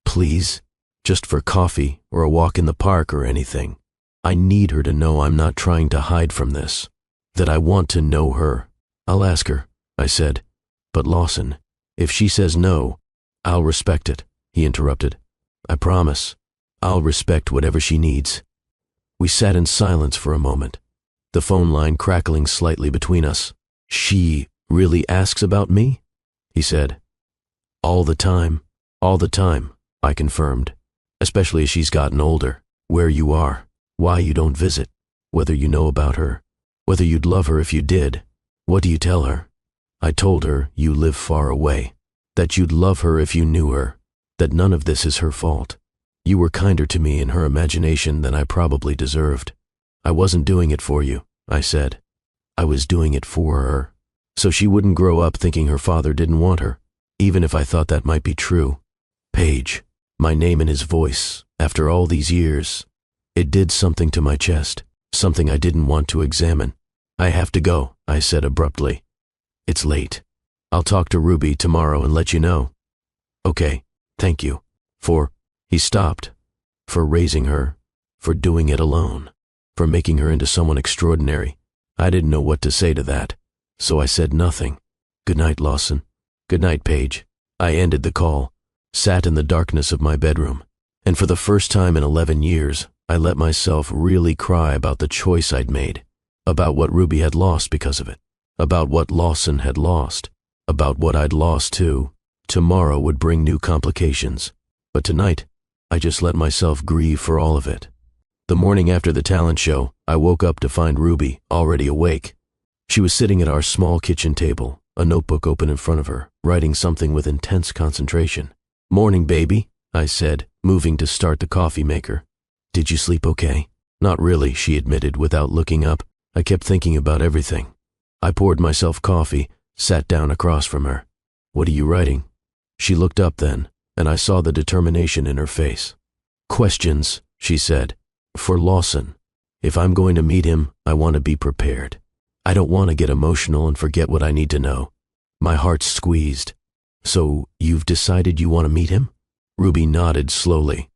"Please, just for coffee or a walk in the park or anything. I need her to know I'm not trying to hide from this, that I want to know her." "I'll ask her," I said. "But Lawson, if she says no—" "I'll respect it," he interrupted. "I promise. I'll respect whatever she needs." We sat in silence for a moment, the phone line crackling slightly between us. "She really asks about me?" he said. All the time, I confirmed, especially as she's gotten older. Where you are, why you don't visit, whether you know about her, whether you'd love her if you did. What do you tell her? I told her you live far away, that you'd love her if you knew her, that none of this is her fault. You were kinder to me in her imagination than I probably deserved. I wasn't doing it for you, I said. I was doing it for her, so she wouldn't grow up thinking her father didn't want her, even if I thought that might be true. Paige, my name in his voice, after all these years, it did something to my chest, something I didn't want to examine. I have to go, I said abruptly. It's late. I'll talk to Ruby tomorrow and let you know. Okay, thank you. He stopped. For raising her, for doing it alone, for making her into someone extraordinary. I didn't know what to say to that, so I said nothing. Good night, Lawson. Good night, Paige. I ended the call, sat in the darkness of my bedroom, And for the first time in 11 years, I let myself really cry about the choice I'd made, about what Ruby had lost because of it, about what Lawson had lost, about what I'd lost too. Tomorrow would bring new complications, but tonight, I just let myself grieve for all of it. The morning after the talent show, I woke up to find Ruby already awake. She was sitting at our small kitchen table, a notebook open in front of her, writing something with intense concentration. "Morning, baby," I said, moving to start the coffee maker. "Did you sleep okay?" "Not really," she admitted without looking up. I kept thinking about everything. I poured myself coffee, sat down across from her. "What are you writing?" She looked up then, and I saw the determination in her face. "Questions," she said, "for Lawson. If I'm going to meet him, I want to be prepared. I don't want to get emotional and forget what I need to know." My heart squeezed. "So, you've decided you want to meet him?" Ruby nodded slowly.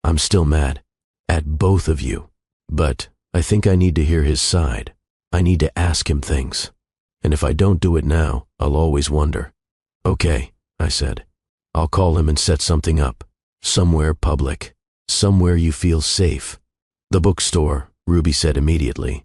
"I'm still mad. At both of you. But I think I need to hear his side. I need to ask him things. And if I don't do it now, I'll always wonder." "Okay," I said. "I'll call him and set something up. Somewhere public. Somewhere you feel safe." "The bookstore," Ruby said immediately.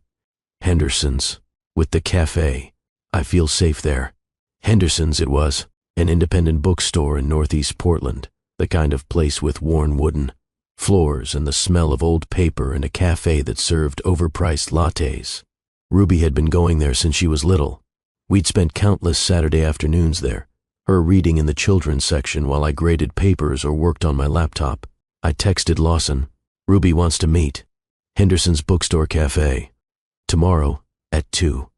"Henderson's. With the cafe. I feel safe there." Henderson's it was, an independent bookstore in Northeast Portland, the kind of place with worn wooden floors and the smell of old paper and a cafe that served overpriced lattes. Ruby had been going there since she was little. We'd spent countless Saturday afternoons there, her reading in the children's section while I graded papers or worked on my laptop. I texted Lawson, "Ruby wants to meet. Henderson's Bookstore Cafe. Tomorrow at 2.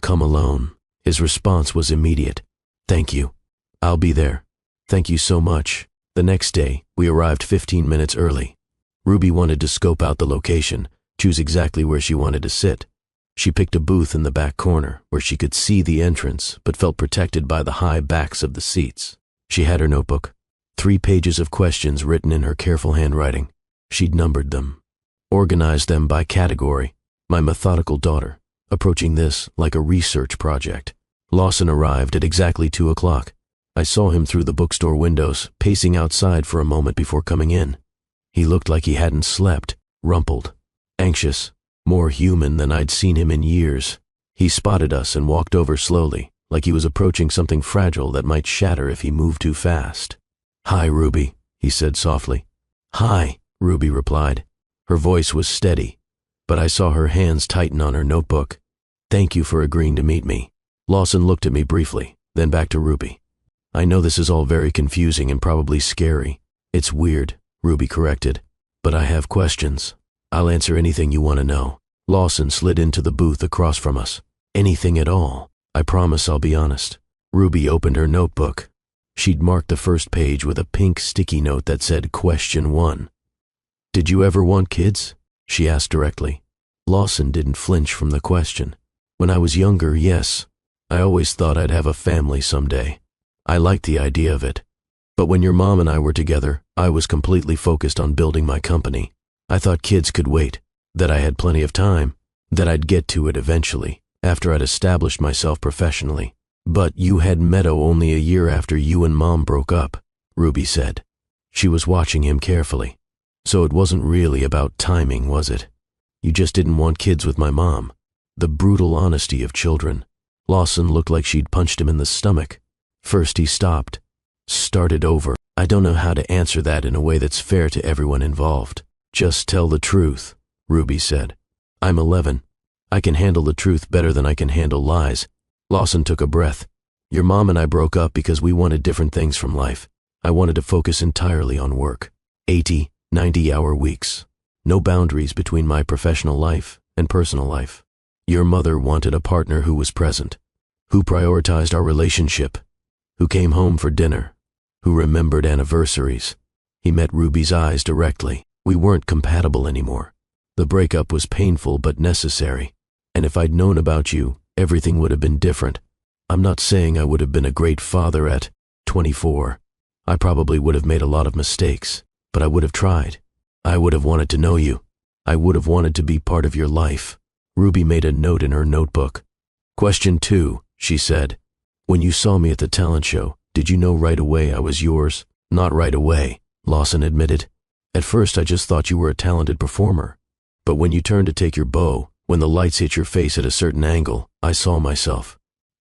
Come alone." His response was immediate. "Thank you. I'll be there. Thank you so much." The next day, we arrived 15 minutes early. Ruby wanted to scope out the location, choose exactly where she wanted to sit. She picked a booth in the back corner where she could see the entrance but felt protected by the high backs of the seats. She had her notebook, 3 pages of questions written in her careful handwriting. She'd numbered them, organized them by category. My methodical daughter, approaching this like a research project. Lawson arrived at exactly 2 o'clock. I saw him through the bookstore windows, pacing outside for a moment before coming in. He looked like he hadn't slept, rumpled, anxious, more human than I'd seen him in years. He spotted us and walked over slowly, like he was approaching something fragile that might shatter if he moved too fast. "Hi, Ruby," he said softly. "Hi," Ruby replied. Her voice was steady, but I saw her hands tighten on her notebook. "Thank you for agreeing to meet me." Lawson looked at me briefly, then back to Ruby. "I know this is all very confusing and probably scary." "It's weird," Ruby corrected, "but I have questions. I'll answer anything you want to know." Lawson slid into the booth across from us. "Anything at all. I promise I'll be honest." Ruby opened her notebook. She'd marked the first page with a pink sticky note that said Question 1. "Did you ever want kids?" she asked directly. Lawson didn't flinch from the question. "When I was younger, yes. I always thought I'd have a family someday. I liked the idea of it. But when your mom and I were together, I was completely focused on building my company. I thought kids could wait, that I had plenty of time, that I'd get to it eventually, after I'd established myself professionally. But you had Meadow only a year after you and Mom broke up," Ruby said. She was watching him carefully. "So it wasn't really about timing, was it? You just didn't want kids with my mom." The brutal honesty of children. Lawson looked like she'd punched him in the stomach. First he stopped, started over. "I don't know how to answer that in a way that's fair to everyone involved." "Just tell the truth," Ruby said. "I'm 11. I can handle the truth better than I can handle lies." Lawson took a breath. "Your mom and I broke up because we wanted different things from life. I wanted to focus entirely on work. 80, 90-hour weeks. No boundaries between my professional life and personal life. Your mother wanted a partner who was present, who prioritized our relationship, who came home for dinner, who remembered anniversaries." He met Ruby's eyes directly. "We weren't compatible anymore. The breakup was painful but necessary. And if I'd known about you, everything would have been different. I'm not saying I would have been a great father at 24. I probably would have made a lot of mistakes, but I would have tried. I would have wanted to know you. I would have wanted to be part of your life." Ruby made a note in her notebook. "Question 2, she said. "When you saw me at the talent show, did you know right away I was yours?" "Not right away," Lawson admitted. At first I just thought you were a talented performer. But when you turned to take your bow, when the lights hit your face at a certain angle, I saw myself.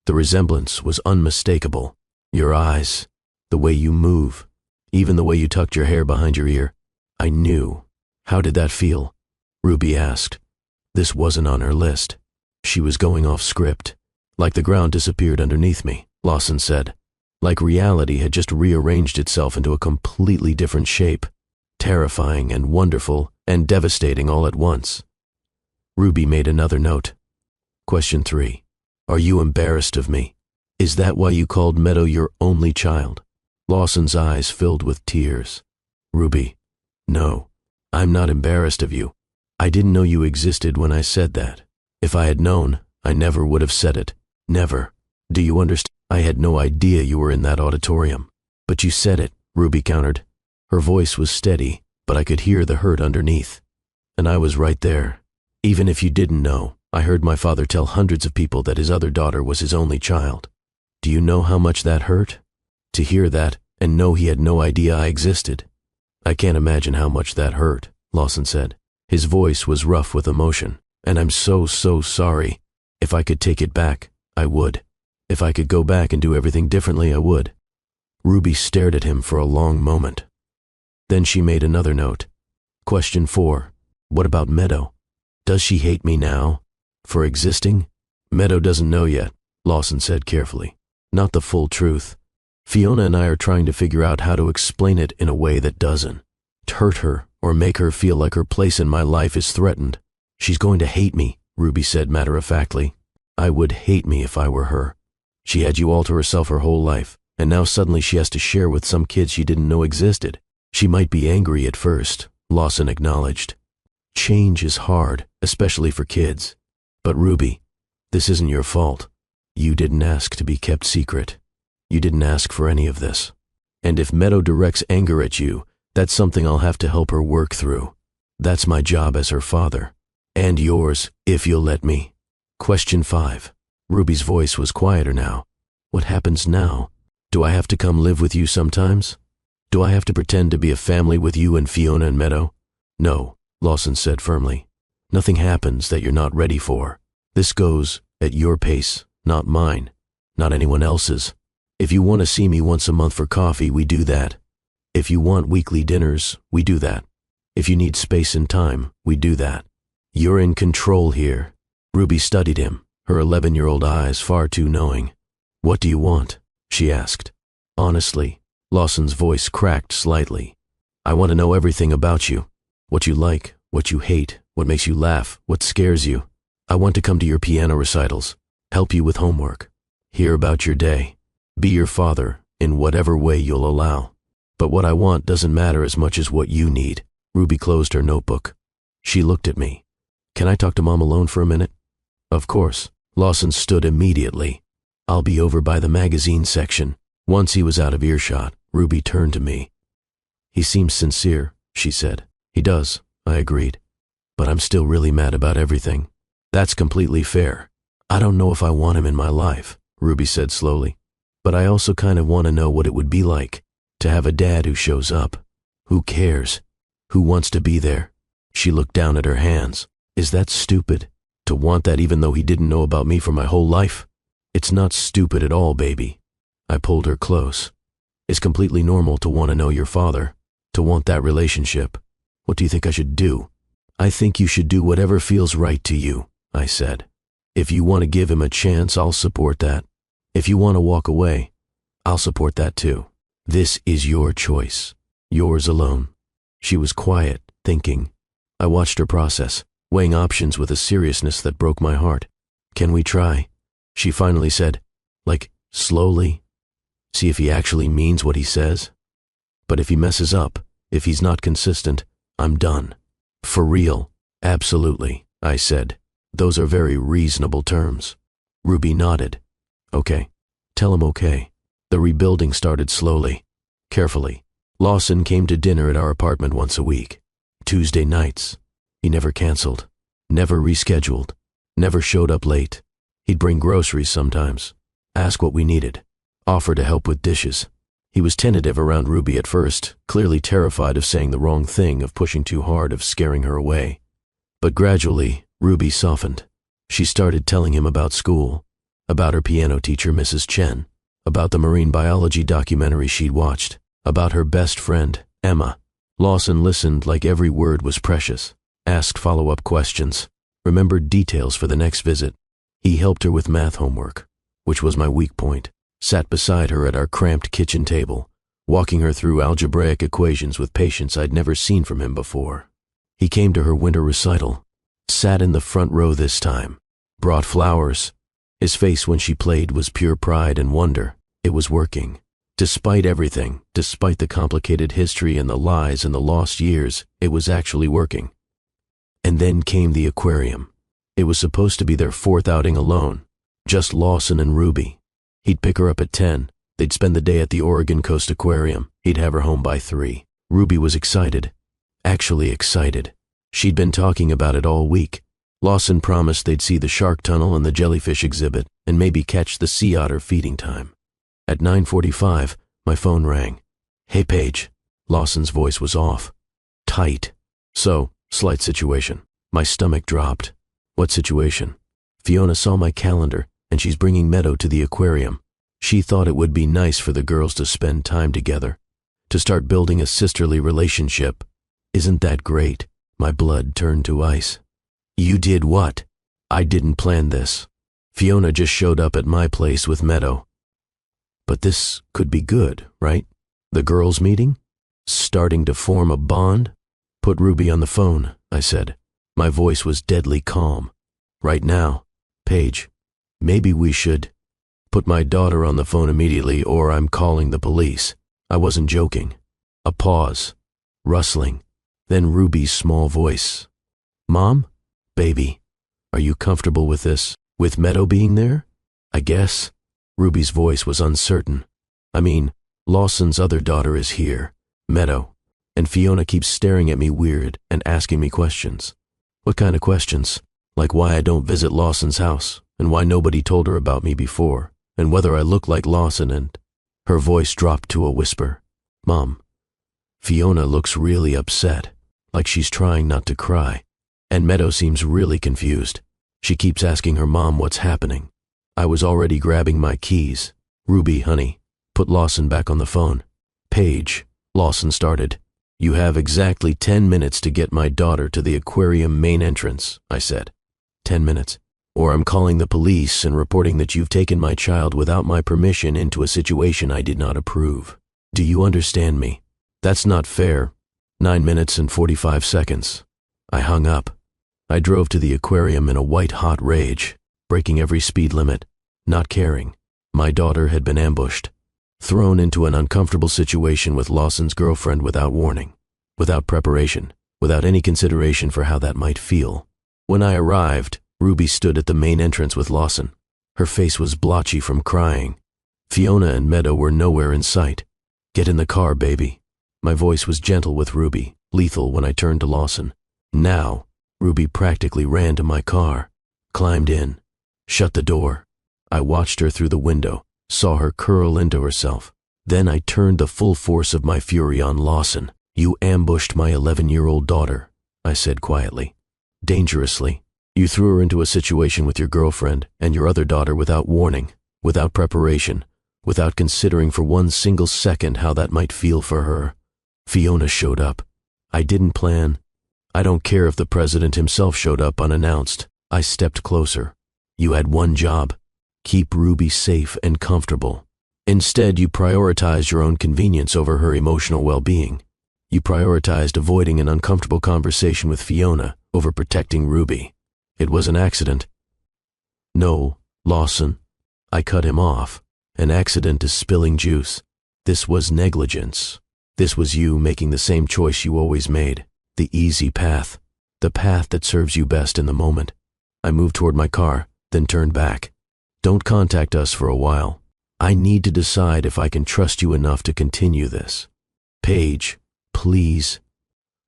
The resemblance was unmistakable. Your eyes, the way you move, even the way you tucked your hair behind your ear. I knew. How did that feel? Ruby asked. This wasn't on her list. She was going off script. Like the ground disappeared underneath me, Lawson said. Like reality had just rearranged itself into a completely different shape. Terrifying and wonderful and devastating all at once. Ruby made another note. Question 3. Are you embarrassed of me? Is that why you called Meadow your only child? Lawson's eyes filled with tears. Ruby, no, I'm not embarrassed of you. I didn't know you existed when I said that. If I had known, I never would have said it. Never. Do you understand? I had no idea you were in that auditorium. But you said it, Ruby countered. Her voice was steady, but I could hear the hurt underneath. And I was right there. Even if you didn't know, I heard my father tell hundreds of people that his other daughter was his only child. Do you know how much that hurt? To hear that and know he had no idea I existed. I can't imagine how much that hurt, Lawson said. His voice was rough with emotion. And I'm so sorry. If I could take it back, I would. If I could go back and do everything differently, I would. Ruby stared at him for a long moment. Then she made another note. Question 4. What about Meadow? Does she hate me now? For existing? Meadow doesn't know yet, Lawson said carefully. Not the full truth. Fiona and I are trying to figure out how to explain it in a way that doesn't hurt her or make her feel like her place in my life is threatened. She's going to hate me, Ruby said matter-of-factly. I would hate me if I were her. She had you all to herself her whole life, and now suddenly she has to share with some kids she didn't know existed. She might be angry at first, Lawson acknowledged. Change is hard, especially for kids. But Ruby, this isn't your fault. You didn't ask to be kept secret. You didn't ask for any of this. And if Meadow directs anger at you, that's something I'll have to help her work through. That's my job as her father. And yours, if you'll let me. Question 5. Ruby's voice was quieter now. What happens now? Do I have to come live with you sometimes? Do I have to pretend to be a family with you and Fiona and Meadow? No, Lawson said firmly. Nothing happens that you're not ready for. This goes at your pace, not mine, not anyone else's. If you want to see me once a month for coffee, we do that. If you want weekly dinners, we do that. If you need space and time, we do that. You're in control here. Ruby studied him, her 11-year-old eyes far too knowing. What do you want? She asked. Honestly, Lawson's voice cracked slightly. I want to know everything about you. What you like, what you hate, what makes you laugh, what scares you. I want to come to your piano recitals, help you with homework, hear about your day, be your father in whatever way you'll allow. But what I want doesn't matter as much as what you need. Ruby closed her notebook. She looked at me. Can I talk to Mom alone for a minute? Of course. Lawson stood immediately. I'll be over by the magazine section. Once he was out of earshot, Ruby turned to me. He seems sincere, she said. He does, I agreed. But I'm still really mad about everything. That's completely fair. I don't know if I want him in my life, Ruby said slowly. But I also kind of want to know what it would be like to have a dad who shows up, who cares, who wants to be there. She looked down at her hands. Is that stupid? To want that even though he didn't know about me for my whole life? It's not stupid at all, baby. I pulled her close. It's completely normal to want to know your father, to want that relationship. What do you think I should do? I think you should do whatever feels right to you, I said. If you want to give him a chance, I'll support that. If you want to walk away, I'll support that too. This is your choice, yours alone. She was quiet, thinking. I watched her process, weighing options with a seriousness that broke my heart. Can we try? She finally said, like, slowly. See if he actually means what he says. But if he messes up, if he's not consistent, I'm done. For real, absolutely, I said. Those are very reasonable terms. Ruby nodded. Okay. Tell him okay. The rebuilding started slowly, carefully. Lawson came to dinner at our apartment once a week. Tuesday nights. He never canceled, never rescheduled, never showed up late. He'd bring groceries sometimes, ask what we needed, offer to help with dishes. He was tentative around Ruby at first, clearly terrified of saying the wrong thing, of pushing too hard, of scaring her away. But gradually, Ruby softened. She started telling him about school, about her piano teacher, Mrs. Chen, about the marine biology documentary she'd watched, about her best friend, Emma. Lawson listened like every word was precious, asked follow-up questions, remembered details for the next visit. He helped her with math homework, which was my weak point, sat beside her at our cramped kitchen table, walking her through algebraic equations with patience I'd never seen from him before. He came to her winter recital, sat in the front row this time, brought flowers. His face when she played was pure pride and wonder. It was working. Despite everything, despite the complicated history and the lies and the lost years, it was actually working. And then came the aquarium. It was supposed to be their fourth outing alone, just Lawson and Ruby. He'd pick her up at 10. They'd spend the day at the Oregon Coast Aquarium. He'd have her home by 3. Ruby was excited. Actually excited. She'd been talking about it all week. Lawson promised they'd see the shark tunnel and the jellyfish exhibit and maybe catch the sea otter feeding time. At 9:45, my phone rang. "Hey, Paige." Lawson's voice was off. Tight. "So, slight situation." My stomach dropped. "What situation?" "Fiona saw my calendar, and she's bringing Meadow to the aquarium. She thought it would be nice for the girls to spend time together, to start building a sisterly relationship. Isn't that great?" My blood turned to ice. "You did what?" "I didn't plan this. Fiona just showed up at my place with Meadow." "But this could be good, right? The girls' meeting? Starting to form a bond?" "Put Ruby on the phone," I said. My voice was deadly calm. "Right now, Paige, maybe we should put my daughter on the phone immediately, or I'm calling the police." I wasn't joking. A pause. Rustling. Then Ruby's small voice. "Mom? Baby, are you comfortable with this? With Meadow being there?" "I guess." Ruby's voice was uncertain. "I mean, Lawson's other daughter is here, Meadow, and Fiona keeps staring at me weird and asking me questions." "What kind of questions?" "Like why I don't visit Lawson's house, and why nobody told her about me before, and whether I look like Lawson and—" Her voice dropped to a whisper. "Mom, Fiona looks really upset, like she's trying not to cry. And Meadow seems really confused. She keeps asking her mom what's happening." I was already grabbing my keys. "Ruby, honey, put Lawson back on the phone." "Paige," Lawson started. "You have exactly 10 minutes to get my daughter to the aquarium main entrance," I said. 10 minutes. "Or I'm calling the police and reporting that you've taken my child without my permission into a situation I did not approve. Do you understand me? That's not fair." 9 minutes and 45 seconds. I hung up. I drove to the aquarium in a white-hot rage, breaking every speed limit, not caring. My daughter had been ambushed, thrown into an uncomfortable situation with Lawson's girlfriend without warning, without preparation, without any consideration for how that might feel. When I arrived, Ruby stood at the main entrance with Lawson. Her face was blotchy from crying. Fiona and Meadow were nowhere in sight. "Get in the car, baby." My voice was gentle with Ruby, lethal when I turned to Lawson. "Now." Ruby practically ran to my car, climbed in, shut the door. I watched her through the window, saw her curl into herself. Then I turned the full force of my fury on Lawson. "You ambushed my 11-year-old daughter," I said quietly. "Dangerously. You threw her into a situation with your girlfriend and your other daughter without warning, without preparation, without considering for one single second how that might feel for her. Fiona showed up. I didn't plan. I don't care if the president himself showed up unannounced." I stepped closer. "You had one job. Keep Ruby safe and comfortable. Instead, you prioritized your own convenience over her emotional well-being. You prioritized avoiding an uncomfortable conversation with Fiona over protecting Ruby. It was an accident." "No, Lawson." I cut him off. "An accident is spilling juice. This was negligence. This was you making the same choice you always made. The easy path. The path that serves you best in the moment." I moved toward my car, then turned back. "Don't contact us for a while. I need to decide if I can trust you enough to continue this. Paige, please.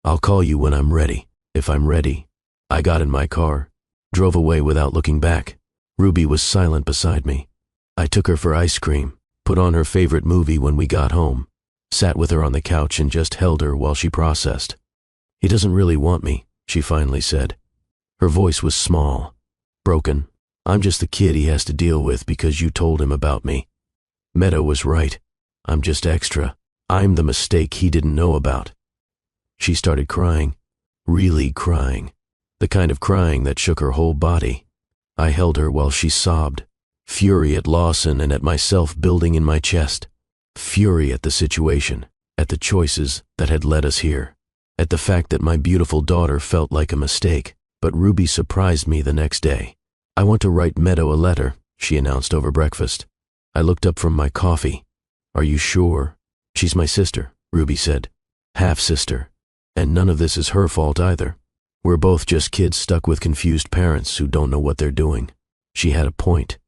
I'll call you when I'm ready, if I'm ready." I got in my car, drove away without looking back. Ruby was silent beside me. I took her for ice cream, put on her favorite movie when we got home, sat with her on the couch and just held her while she processed. He doesn't really want me, she finally said. Her voice was small, broken. I'm just the kid he has to deal with because you told him about me. Meadow was right. I'm just extra. I'm the mistake he didn't know about. She started crying, really crying, the kind of crying that shook her whole body. I held her while she sobbed, fury at Lawson and at myself building in my chest, fury at the situation, at the choices that had led us here, at the fact that my beautiful daughter felt like a mistake. But Ruby surprised me the next day. I want to write Meadow a letter, she announced over breakfast. I looked up from my coffee. Are you sure? She's my sister, Ruby said. Half-sister. And none of this is her fault either. We're both just kids stuck with confused parents who don't know what they're doing. She had a point.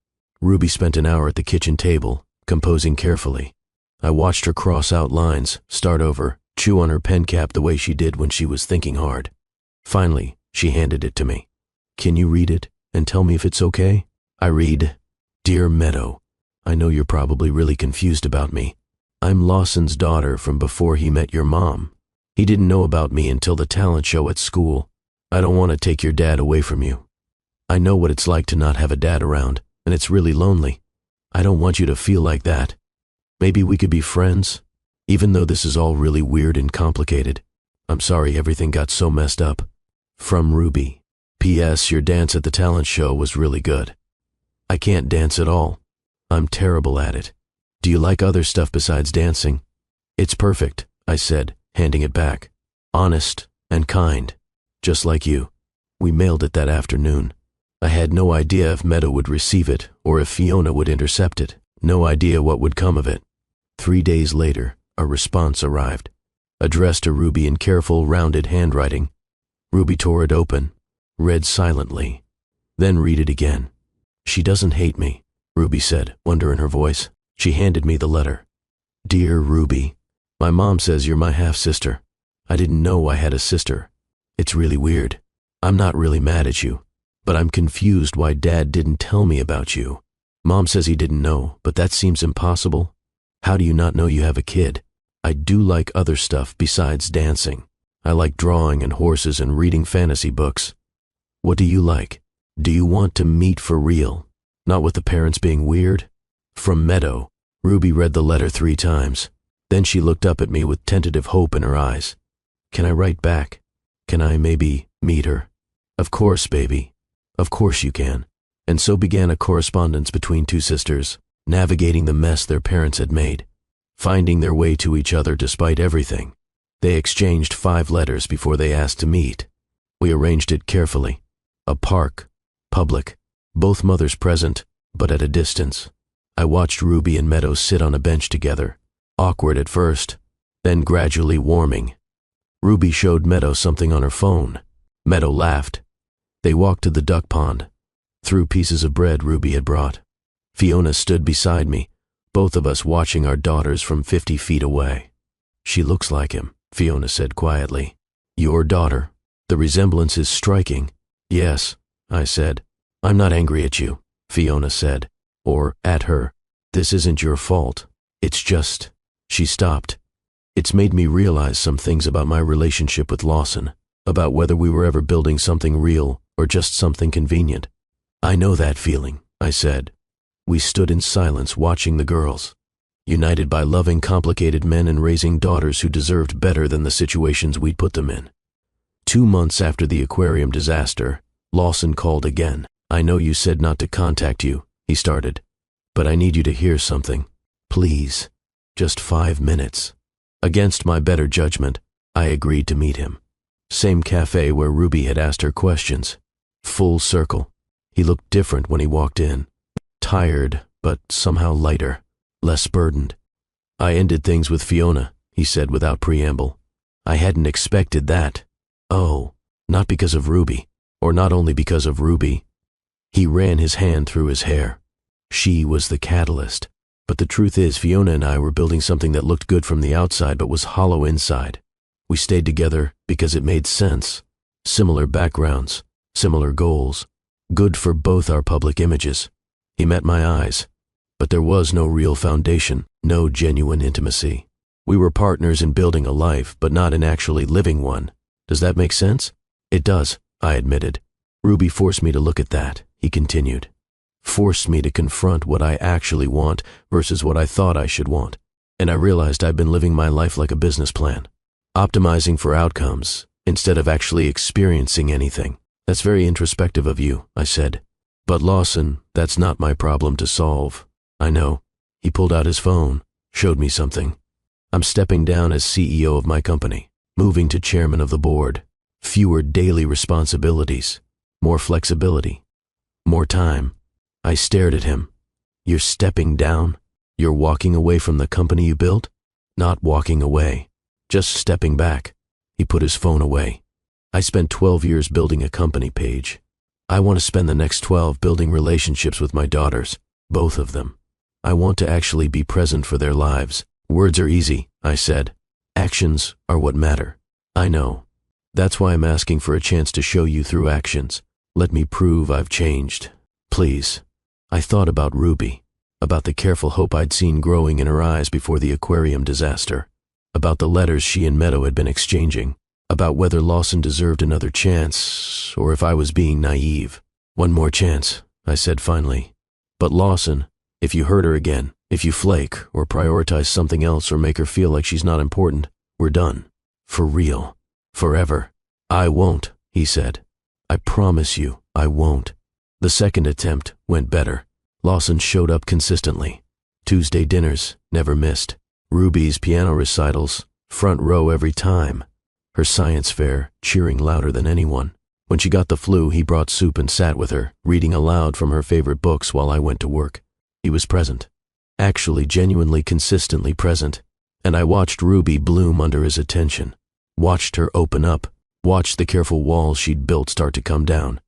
Ruby spent an hour at the kitchen table, composing carefully. I watched her cross out lines, start over, chew on her pen cap the way she did when she was thinking hard. Finally, she handed it to me. Can you read it and tell me if it's okay? I read, Dear Meadow, I know you're probably really confused about me. I'm Lawson's daughter from before he met your mom. He didn't know about me until the talent show at school. I don't want to take your dad away from you. I know what it's like to not have a dad around, and it's really lonely. I don't want you to feel like that. Maybe we could be friends, even though this is all really weird and complicated. I'm sorry everything got so messed up. From Ruby. P.S. Your dance at the talent show was really good. I can't dance at all. I'm terrible at it. Do you like other stuff besides dancing? It's perfect, I said, handing it back. Honest and kind, just like you. We mailed it that afternoon. I had no idea if Meadow would receive it or if Fiona would intercept it. No idea what would come of it. 3 days later, a response arrived, addressed to Ruby in careful, rounded handwriting. Ruby tore it open, read silently, then read it again. She doesn't hate me, Ruby said, wonder in her voice. She handed me the letter. Dear Ruby, my mom says you're my half-sister. I didn't know I had a sister. It's really weird. I'm not really mad at you, but I'm confused why Dad didn't tell me about you. Mom says he didn't know, but that seems impossible. How do you not know you have a kid? I do like other stuff besides dancing. I like drawing and horses and reading fantasy books. What do you like? Do you want to meet for real? Not with the parents being weird? From Meadow. Ruby read the letter 3 times. Then she looked up at me with tentative hope in her eyes. Can I write back? Can I maybe meet her? Of course, baby. Of course you can. And so began a correspondence between 2 sisters, navigating the mess their parents had made, finding their way to each other despite everything. They exchanged 5 letters before they asked to meet. We arranged it carefully. A park, public, both mothers present, but at a distance. I watched Ruby and Meadow sit on a bench together, awkward at first, then gradually warming. Ruby showed Meadow something on her phone. Meadow laughed. They walked to the duck pond, threw pieces of bread Ruby had brought. Fiona stood beside me, both of us watching our daughters from 50 feet away. She looks like him, Fiona said quietly. Your daughter. The resemblance is striking. Yes, I said. I'm not angry at you, Fiona said. Or at her. This isn't your fault. It's just. She stopped. It's made me realize some things about my relationship with Lawson, about whether we were ever building something real or just something convenient. I know that feeling, I said. We stood in silence watching the girls, united by loving complicated men and raising daughters who deserved better than the situations we'd put them in. 2 months after the aquarium disaster, Lawson called again. I know you said not to contact you, he started, but I need you to hear something. Please, just 5 minutes. Against my better judgment, I agreed to meet him. Same cafe where Ruby had asked her questions. Full circle. He looked different when he walked in. Tired, but somehow lighter, less burdened. I ended things with Fiona, he said without preamble. I hadn't expected that. Oh, not because of Ruby, or not only because of Ruby. He ran his hand through his hair. She was the catalyst. But the truth is, Fiona and I were building something that looked good from the outside but was hollow inside. We stayed together because it made sense. Similar backgrounds, similar goals. Good for both our public images. He met my eyes, But there was no real foundation, no genuine intimacy. We were partners in building a life, but not in actually living one. Does that make sense? It does, I admitted. Ruby forced me to look at that, he continued. Forced me to confront what I actually want versus what I thought I should want. And I realized I'd been living my life like a business plan, optimizing for outcomes instead of actually experiencing anything. That's very introspective of you, I said. But Lawson, that's not my problem to solve. I know. He pulled out his phone, showed me something. I'm stepping down as CEO of my company, moving to chairman of the board. Fewer daily responsibilities, more flexibility, more time. I stared at him. You're stepping down? You're walking away from the company you built? Not walking away, just stepping back. He put his phone away. I spent 12 years building a company, Paige. I want to spend the next 12 building relationships with my daughters, both of them. I want to actually be present for their lives. Words are easy, I said. Actions are what matter. I know. That's why I'm asking for a chance to show you through actions. Let me prove I've changed. Please. I thought about Ruby, about the careful hope I'd seen growing in her eyes before the aquarium disaster, about the letters she and Meadow had been exchanging, about whether Lawson deserved another chance, or if I was being naive. One more chance, I said finally. But Lawson, if you hurt her again, if you flake, or prioritize something else or make her feel like she's not important, we're done. For real. Forever. I won't, he said. I promise you, I won't. The second attempt went better. Lawson showed up consistently. Tuesday dinners, never missed. Ruby's piano recitals, front row every time. Her science fair, cheering louder than anyone. When she got the flu, he brought soup and sat with her, reading aloud from her favorite books while I went to work. He was present. Actually, genuinely, consistently present. And I watched Ruby bloom under his attention. Watched her open up. Watched the careful walls she'd built start to come down.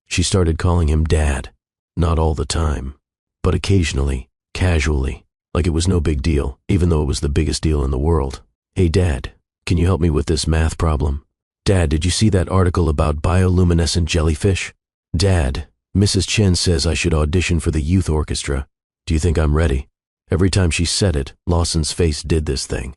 She started calling him Dad. Not all the time, but occasionally, casually, like it was no big deal, even though it was the biggest deal in the world. Hey Dad, can you help me with this math problem? Dad, did you see that article about bioluminescent jellyfish? Dad, Mrs. Chen says I should audition for the youth orchestra. Do you think I'm ready? Every time she said it, Lawson's face did this thing,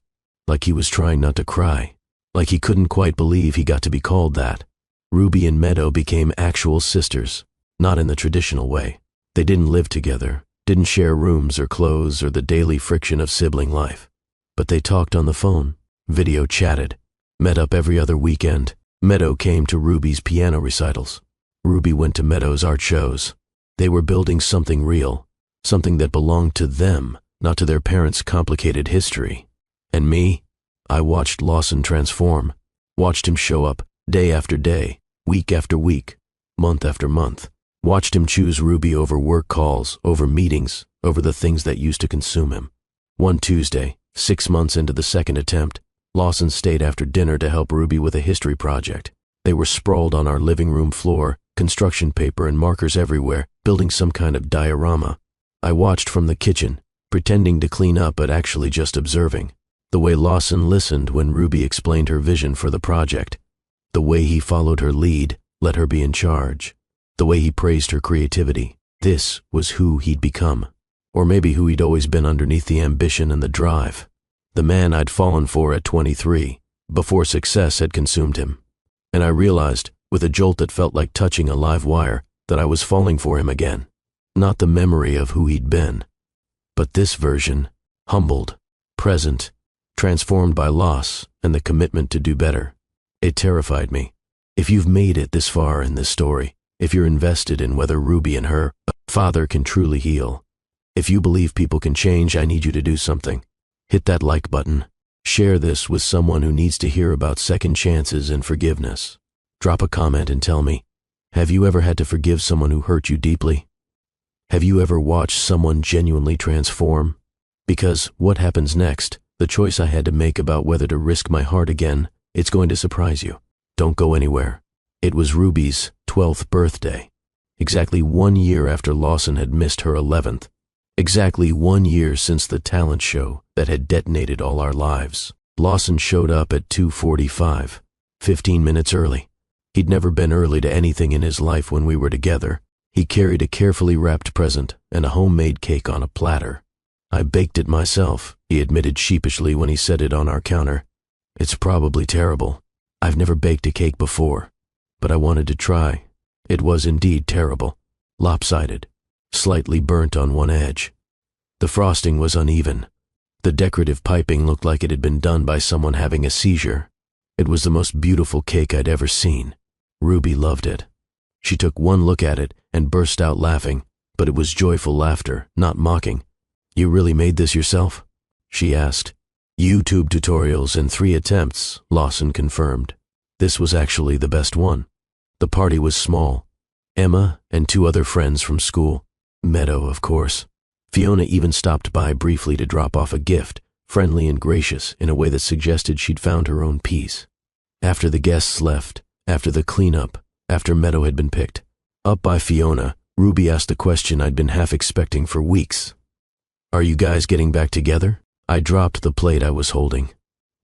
like he was trying not to cry, like he couldn't quite believe he got to be called that. Ruby and Meadow became actual sisters, not in the traditional way. They didn't live together, didn't share rooms or clothes or the daily friction of sibling life. But they talked on the phone, video chatted, met up every other weekend. Meadow came to Ruby's piano recitals. Ruby went to Meadow's art shows. They were building something real, something that belonged to them, not to their parents' complicated history. And me? I watched Lawson transform, watched him show up day after day, week after week, month after month. Watched him choose Ruby over work calls, over meetings, over the things that used to consume him. One Tuesday, 6 months into the second attempt, Lawson stayed after dinner to help Ruby with a history project. They were sprawled on our living room floor, construction paper and markers everywhere, building some kind of diorama. I watched from the kitchen, pretending to clean up but actually just observing. The way Lawson listened when Ruby explained her vision for the project. The way he followed her lead, let her be in charge. The way he praised her creativity. This was who he'd become. Or maybe who he'd always been underneath the ambition and the drive. The man I'd fallen for at 23, before success had consumed him. And I realized, with a jolt that felt like touching a live wire, that I was falling for him again. Not the memory of who he'd been, but this version, humbled, present, transformed by loss and the commitment to do better. It terrified me. If you've made it this far in this story, if you're invested in whether Ruby and her father can truly heal, if you believe people can change, I need you to do something. Hit that like button. Share this with someone who needs to hear about second chances and forgiveness. Drop a comment and tell me, have you ever had to forgive someone who hurt you deeply? Have you ever watched someone genuinely transform? Because what happens next, the choice I had to make about whether to risk my heart again, it's going to surprise you. Don't go anywhere. It was Ruby's 12th birthday. Exactly 1 year after Lawson had missed her 11th. Exactly 1 year since the talent show that had detonated all our lives. Lawson showed up at 2:45, 15 minutes early. He'd never been early to anything in his life when we were together, He carried a carefully wrapped present and a homemade cake on a platter. I baked it myself, he admitted sheepishly when he set it on our counter. It's probably terrible. I've never baked a cake before, but I wanted to try. It was indeed terrible, lopsided, slightly burnt on one edge. The frosting was uneven. The decorative piping looked like it had been done by someone having a seizure. It was the most beautiful cake I'd ever seen. Ruby loved it. She took one look at it and burst out laughing, but it was joyful laughter, not mocking. "You really made this yourself?" she asked. "YouTube tutorials in 3 attempts, Lawson confirmed. This was actually the best one. The party was small. Emma and 2 other friends from school. Meadow, of course. Fiona even stopped by briefly to drop off a gift, friendly and gracious in a way that suggested she'd found her own peace. After the guests left, after the cleanup, after Meadow had been picked up by Fiona, Ruby asked the question I'd been half expecting for weeks. "Are you guys getting back together?" I dropped the plate I was holding.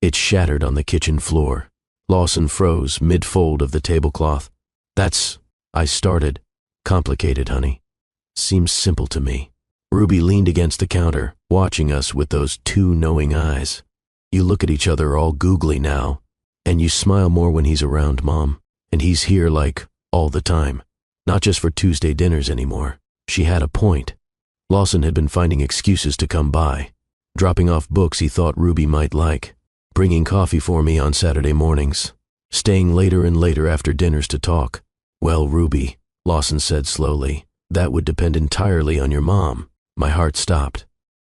It shattered on the kitchen floor. Lawson froze mid-fold of the tablecloth. "That's," I started. "Complicated, honey. Seems simple to me." Ruby leaned against the counter, watching us with those 2 knowing eyes. "You look at each other all googly now, and you smile more when he's around, Mom. And he's here like, all the time. Not just for Tuesday dinners anymore." She had a point. Lawson had been finding excuses to come by. Dropping off books he thought Ruby might like. Bringing coffee for me on Saturday mornings. Staying later and later after dinners to talk. "Well, Ruby," Lawson said slowly, "that would depend entirely on your mom." My heart stopped.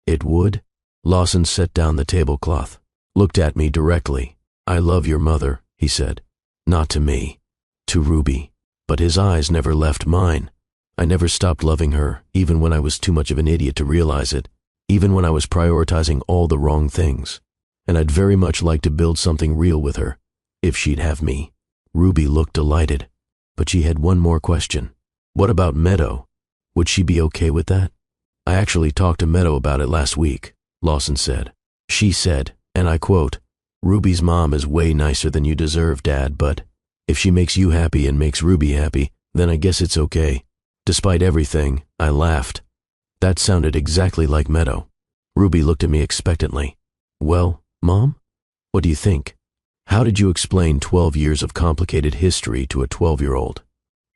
"It would?" Lawson set down the tablecloth, looked at me directly. "I love your mother," he said. "Not to me. To Ruby." But his eyes never left mine. I never stopped loving her, even when I was too much of an idiot to realize it, even when I was prioritizing all the wrong things. And I'd very much like to build something real with her, if she'd have me. Ruby looked delighted, but she had one more question. "What about Meadow? Would she be okay with that?" "I actually talked to Meadow about it last week," Lawson said. "She said, and I quote, 'Ruby's mom is way nicer than you deserve, Dad, but if she makes you happy and makes Ruby happy, then I guess it's okay.'" Despite everything, I laughed. That sounded exactly like Meadow. Ruby looked at me expectantly. "Well, Mom, what do you think? How did you explain 12 years of complicated history to a 12-year-old?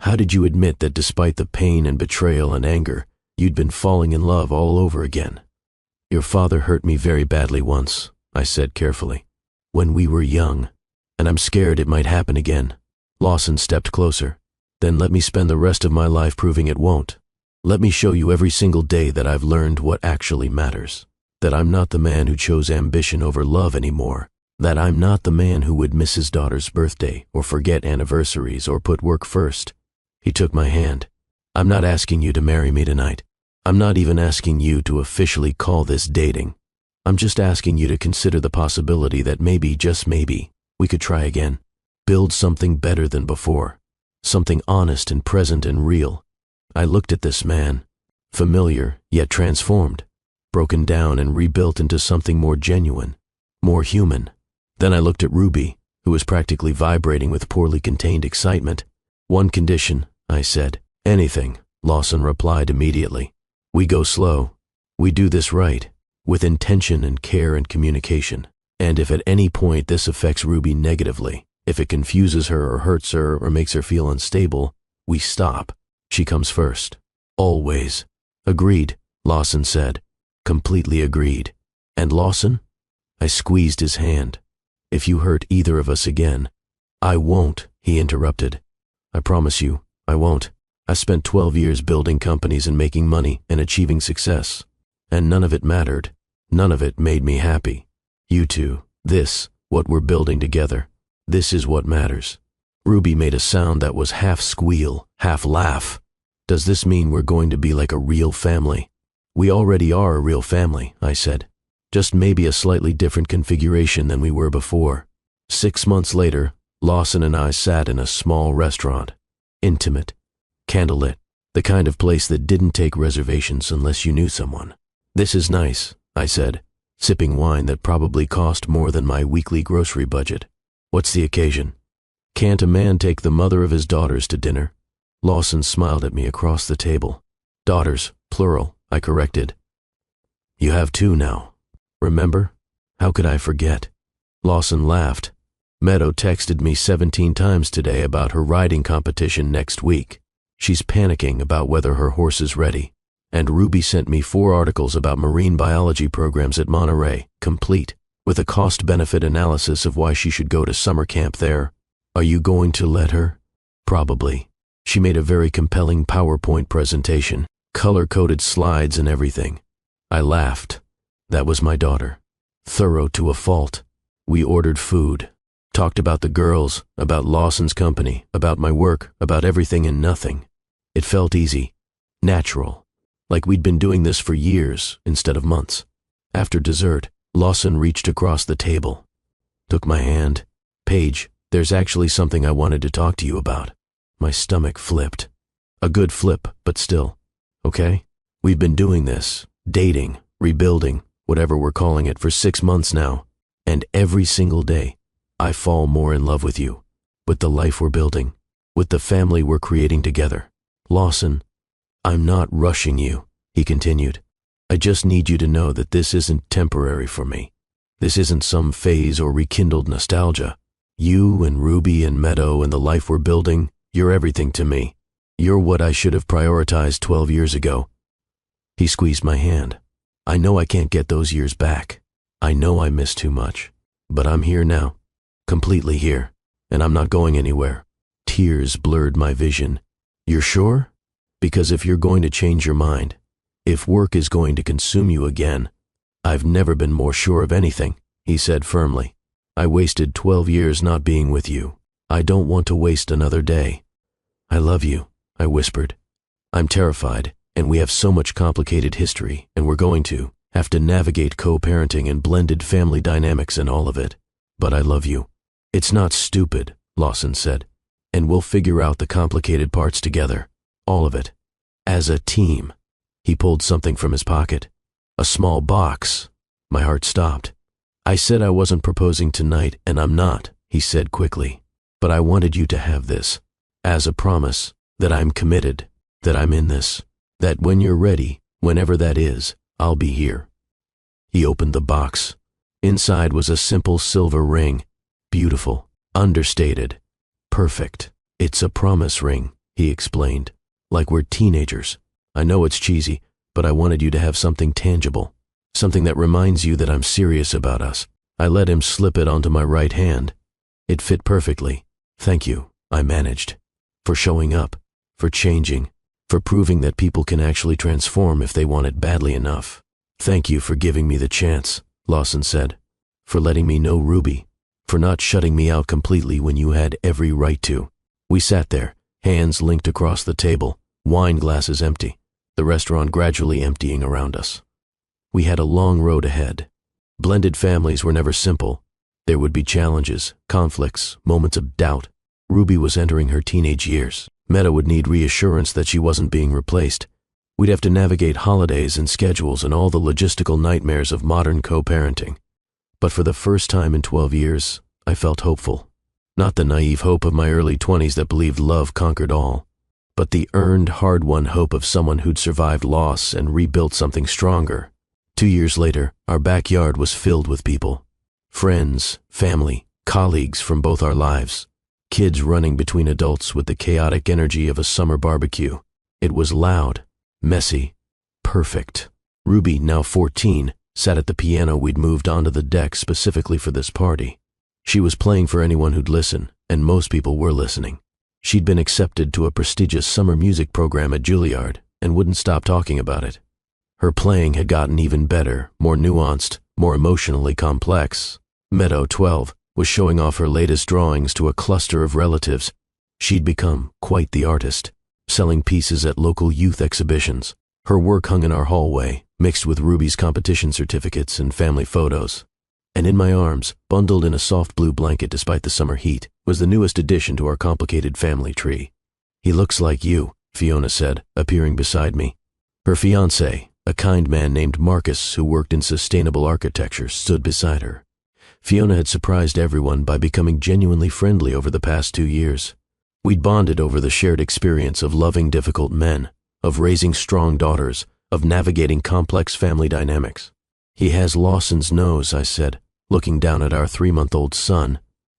How did you admit that despite the pain and betrayal and anger, you'd been falling in love all over again?" "Your father hurt me very badly once," I said carefully. "When we were young, and I'm scared it might happen again." Lawson stepped closer. "Then let me spend the rest of my life proving it won't. Let me show you every single day that I've learned what actually matters. That I'm not the man who chose ambition over love anymore. That I'm not the man who would miss his daughter's birthday or forget anniversaries or put work first." He took my hand. "I'm not asking you to marry me tonight. I'm not even asking you to officially call this dating. I'm just asking you to consider the possibility that maybe, just maybe, we could try again. Build something better than before. Something honest and present and real." I looked at this man, familiar yet transformed, broken down and rebuilt into something more genuine, more human. Then I looked at Ruby, who was practically vibrating with poorly contained excitement. "One condition," I said. "Anything," Lawson replied immediately. "We go slow. We do this right, with intention and care and communication. And if at any point this affects Ruby negatively, if it confuses her or hurts her or makes her feel unstable, we stop. She comes first. Always." "Agreed," Lawson said. "Completely agreed." "And Lawson?" I squeezed his hand. "If you hurt either of us again—" "I won't," he interrupted. "I promise you, I won't. I spent 12 years building companies and making money and achieving success. And none of it mattered. None of it made me happy. You two, this, what we're building together, this is what matters." Ruby made a sound that was half squeal, half laugh. "Does this mean we're going to be like a real family?" "We already are a real family," I said. "Just maybe a slightly different configuration than we were before." 6 months later, Lawson and I sat in a small restaurant. Intimate, candlelit, the kind of place that didn't take reservations unless you knew someone. "This is nice," I said, sipping wine that probably cost more than my weekly grocery budget. "What's the occasion?" "Can't a man take the mother of his daughters to dinner?" Lawson smiled at me across the table. Daughters, plural, I corrected. You have two now. Remember? How could I forget? Lawson laughed. Meadow texted me 17 times today about her riding competition next week. She's panicking about whether her horse is ready. And Ruby sent me 4 articles about marine biology programs at Monterey, complete, with a cost-benefit analysis of why she should go to summer camp there. Are you going to let her? Probably. She made a very compelling PowerPoint presentation, color-coded slides and everything. I laughed. That was my daughter. Thorough to a fault. We ordered food, talked about the girls, about Lawson's company, about my work, about everything and nothing. It felt easy, natural, like we'd been doing this for years instead of months. After dessert, Lawson reached across the table, took my hand. Paige, there's actually something I wanted to talk to you about. My stomach flipped. A good flip, but still. Okay? We've been doing this, dating, rebuilding, whatever we're calling it, for 6 months now. And every single day, I fall more in love with you, with the life we're building, with the family we're creating together. Lawson, I'm not rushing you, he continued. I just need you to know that this isn't temporary for me. This isn't some phase or rekindled nostalgia. You and Ruby and Meadow and the life we're building, you're everything to me. You're what I should have prioritized 12 years ago. He squeezed my hand. I know I can't get those years back. I know I missed too much. But I'm here now. Completely here. And I'm not going anywhere. Tears blurred my vision. You're sure? Because if you're going to change your mind, if work is going to consume you again, I've never been more sure of anything, he said firmly. I wasted 12 years not being with you. I don't want to waste another day. I love you, I whispered. I'm terrified, and we have so much complicated history, and we're going to have to navigate co-parenting and blended family dynamics and all of it. But I love you. It's not stupid, Lawson said, and we'll figure out the complicated parts together. All of it. As a team. He pulled something from his pocket. A small box. My heart stopped. I said I wasn't proposing tonight, and I'm not, he said quickly. But I wanted you to have this, as a promise, that I'm committed, that I'm in this, that when you're ready, whenever that is, I'll be here. He opened the box. Inside was a simple silver ring. Beautiful, understated, perfect. It's a promise ring, he explained, like we're teenagers. I know it's cheesy, but I wanted you to have something tangible, something that reminds you that I'm serious about us. I let him slip it onto my right hand. It fit perfectly. Thank you, I managed, for showing up, for changing, for proving that people can actually transform if they want it badly enough. Thank you for giving me the chance, Lawson said, for letting me know Ruby, for not shutting me out completely when you had every right to. We sat there, hands linked across the table, wine glasses empty, the restaurant gradually emptying around us. We had a long road ahead. Blended families were never simple. There would be challenges, conflicts, moments of doubt. Ruby was entering her teenage years. Meadow would need reassurance that she wasn't being replaced. We'd have to navigate holidays and schedules and all the logistical nightmares of modern co-parenting. But for the first time in 12 years, I felt hopeful. Not the naive hope of my early 20s that believed love conquered all, but the earned, hard-won hope of someone who'd survived loss and rebuilt something stronger. 2 years later, our backyard was filled with people. Friends, family, colleagues from both our lives. Kids running between adults with the chaotic energy of a summer barbecue. It was loud, messy, perfect. Ruby, now 14, sat at the piano we'd moved onto the deck specifically for this party. She was playing for anyone who'd listen, and most people were listening. She'd been accepted to a prestigious summer music program at Juilliard and wouldn't stop talking about it. Her playing had gotten even better, more nuanced, more emotionally complex. Meadow, 12, was showing off her latest drawings to a cluster of relatives. She'd become quite the artist, selling pieces at local youth exhibitions. Her work hung in our hallway, mixed with Ruby's competition certificates and family photos. And in my arms, bundled in a soft blue blanket despite the summer heat, was the newest addition to our complicated family tree. He looks like you, Fiona said, appearing beside me. Her fiancé, a kind man named Marcus who worked in sustainable architecture, stood beside her. Fiona had surprised everyone by becoming genuinely friendly over the past 2 years. We'd bonded over the shared experience of loving difficult men, of raising strong daughters, of navigating complex family dynamics. He has Lawson's nose, I said, looking down at our 3-month-old son.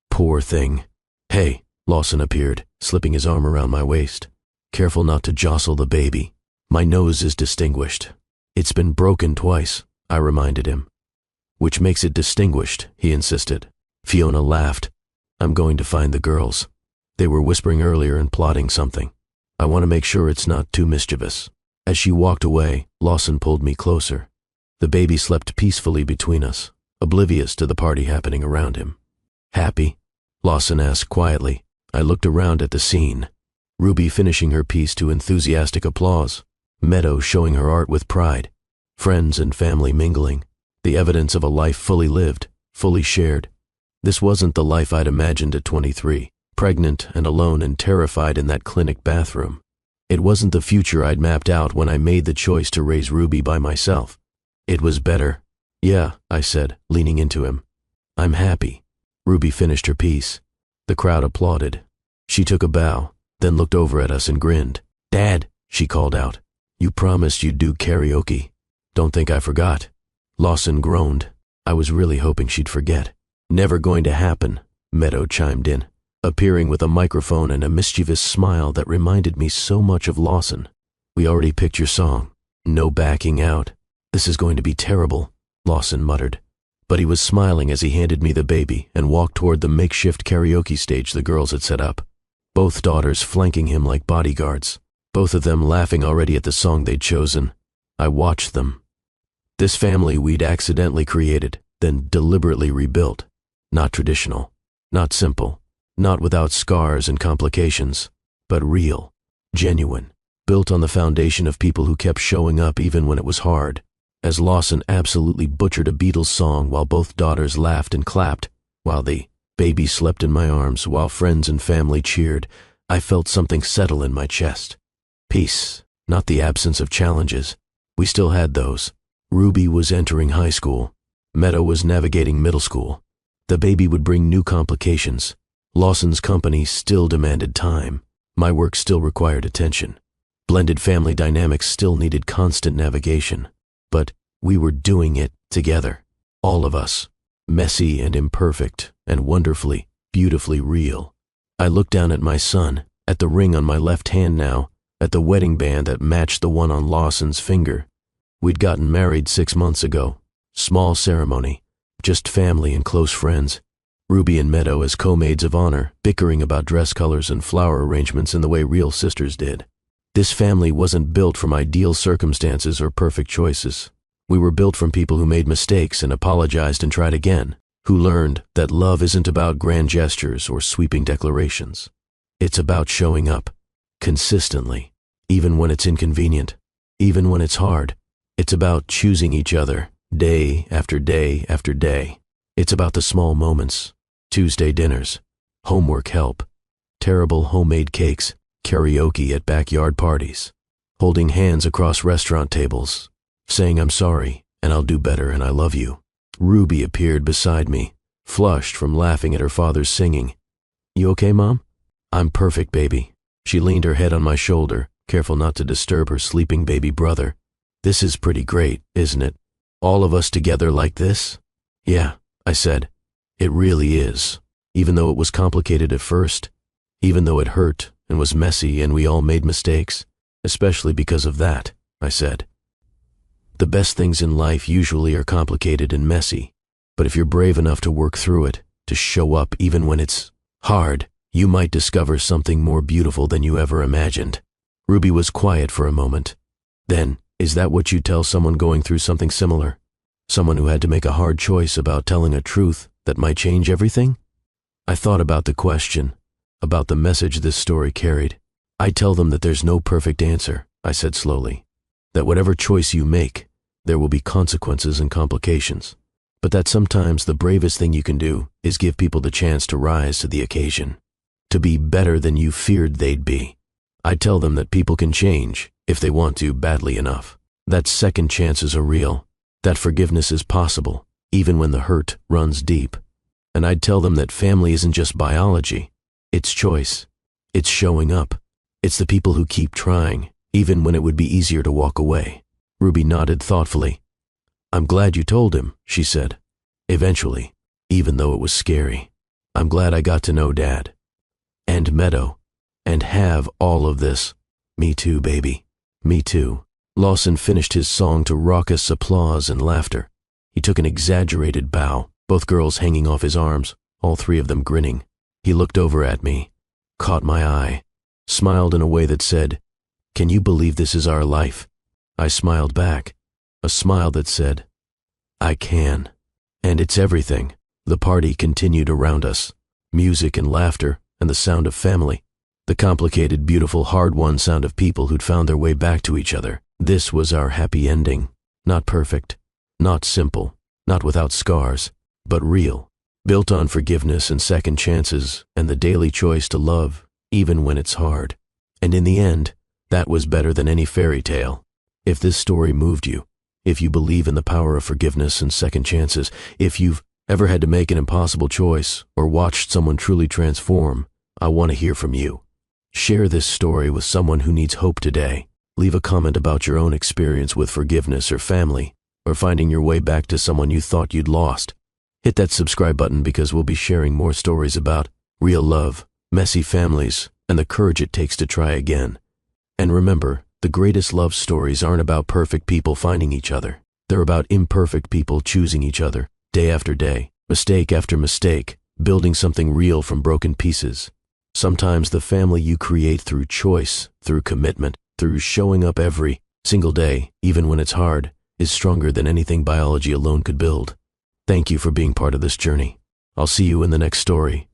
Poor thing. Hey, Lawson appeared, slipping his arm around my waist. Careful not to jostle the baby. My nose is distinguished. It's been broken twice, I reminded him. Which makes it distinguished, he insisted. Fiona laughed. I'm going to find the girls. They were whispering earlier and plotting something. I want to make sure it's not too mischievous. As she walked away, Lawson pulled me closer. The baby slept peacefully between us, oblivious to the party happening around him. Happy? Lawson asked quietly. I looked around at the scene. Ruby finishing her piece to enthusiastic applause. Meadow showing her art with pride. Friends and family mingling. The evidence of a life fully lived, fully shared. This wasn't the life I'd imagined at 23, pregnant and alone and terrified in that clinic bathroom. It wasn't the future I'd mapped out when I made the choice to raise Ruby by myself. It was better. Yeah, I said, leaning into him. I'm happy. Ruby finished her piece. The crowd applauded. She took a bow, then looked over at us and grinned. Dad, she called out. You promised you'd do karaoke. Don't think I forgot. Lawson groaned. I was really hoping she'd forget. Never going to happen, Meadow chimed in, appearing with a microphone and a mischievous smile that reminded me so much of Lawson. We already picked your song. No backing out. This is going to be terrible, Lawson muttered. But he was smiling as he handed me the baby and walked toward the makeshift karaoke stage the girls had set up. Both daughters flanking him like bodyguards, both of them laughing already at the song they'd chosen. I watched them. This family we'd accidentally created, then deliberately rebuilt. Not traditional, not simple, not without scars and complications, but real, genuine, built on the foundation of people who kept showing up even when it was hard. As Lawson absolutely butchered a Beatles song while both daughters laughed and clapped, while the baby slept in my arms, while friends and family cheered, I felt something settle in my chest. Peace, not the absence of challenges. We still had those. Ruby was entering high school. Meadow was navigating middle school. The baby would bring new complications. Lawson's company still demanded time. My work still required attention. Blended family dynamics still needed constant navigation. But we were doing it together. All of us. Messy and imperfect and wonderfully, beautifully real. I looked down at my son, at the ring on my left hand now, at the wedding band that matched the one on Lawson's finger. We'd gotten married 6 months ago. Small ceremony. Just family and close friends. Ruby and Meadow as co-maids of honor, bickering about dress colors and flower arrangements in the way real sisters did. This family wasn't built from ideal circumstances or perfect choices. We were built from people who made mistakes and apologized and tried again, who learned that love isn't about grand gestures or sweeping declarations. It's about showing up, consistently, even when it's inconvenient, even when it's hard. It's about choosing each other, day after day after day. It's about the small moments, Tuesday dinners, homework help, terrible homemade cakes, karaoke at backyard parties, holding hands across restaurant tables, saying I'm sorry and I'll do better and I love you. Ruby appeared beside me, flushed from laughing at her father's singing. You okay, Mom? I'm perfect, baby. She leaned her head on my shoulder, careful not to disturb her sleeping baby brother. This is pretty great, isn't it? All of us together like this? Yeah, I said. It really is. Even though it was complicated at first, even though it hurt and was messy and we all made mistakes, especially because of that, I said. The best things in life usually are complicated and messy, but if you're brave enough to work through it, to show up even when it's hard, you might discover something more beautiful than you ever imagined. Ruby was quiet for a moment. Then, is that what you tell someone going through something similar? Someone who had to make a hard choice about telling a truth that might change everything? I thought about the question, about the message this story carried. I tell them that there's no perfect answer, I said slowly. That whatever choice you make, there will be consequences and complications. But that sometimes the bravest thing you can do is give people the chance to rise to the occasion, to be better than you feared they'd be. I tell them that people can change if they want to badly enough, that second chances are real, that forgiveness is possible, even when the hurt runs deep. And I'd tell them that family isn't just biology, it's choice. It's showing up. It's the people who keep trying, even when it would be easier to walk away. Ruby nodded thoughtfully. I'm glad you told him, she said. Eventually, even though it was scary. I'm glad I got to know Dad. And Meadow. And have all of this. Me too, baby. Me too. Lawson finished his song to raucous applause and laughter. He took an exaggerated bow, both girls hanging off his arms, all three of them grinning. He looked over at me, caught my eye, smiled in a way that said, "Can you believe this is our life?" I smiled back, a smile that said, "I can." And it's everything. The party continued around us. Music and laughter and the sound of family. The complicated, beautiful, hard-won sound of people who'd found their way back to each other. This was our happy ending. Not perfect, not simple, not without scars, but real. Built on forgiveness and second chances and the daily choice to love, even when it's hard. And in the end, that was better than any fairy tale. If this story moved you, if you believe in the power of forgiveness and second chances, if you've ever had to make an impossible choice or watched someone truly transform, I want to hear from you. Share this story with someone who needs hope today. Leave a comment about your own experience with forgiveness or family, or finding your way back to someone you thought you'd lost. Hit that subscribe button because we'll be sharing more stories about real love, messy families, and the courage it takes to try again. And remember, the greatest love stories aren't about perfect people finding each other. They're about imperfect people choosing each other, day after day, mistake after mistake, building something real from broken pieces. Sometimes the family you create through choice, through commitment, through showing up every single day, even when it's hard, is stronger than anything biology alone could build. Thank you for being part of this journey. I'll see you in the next story.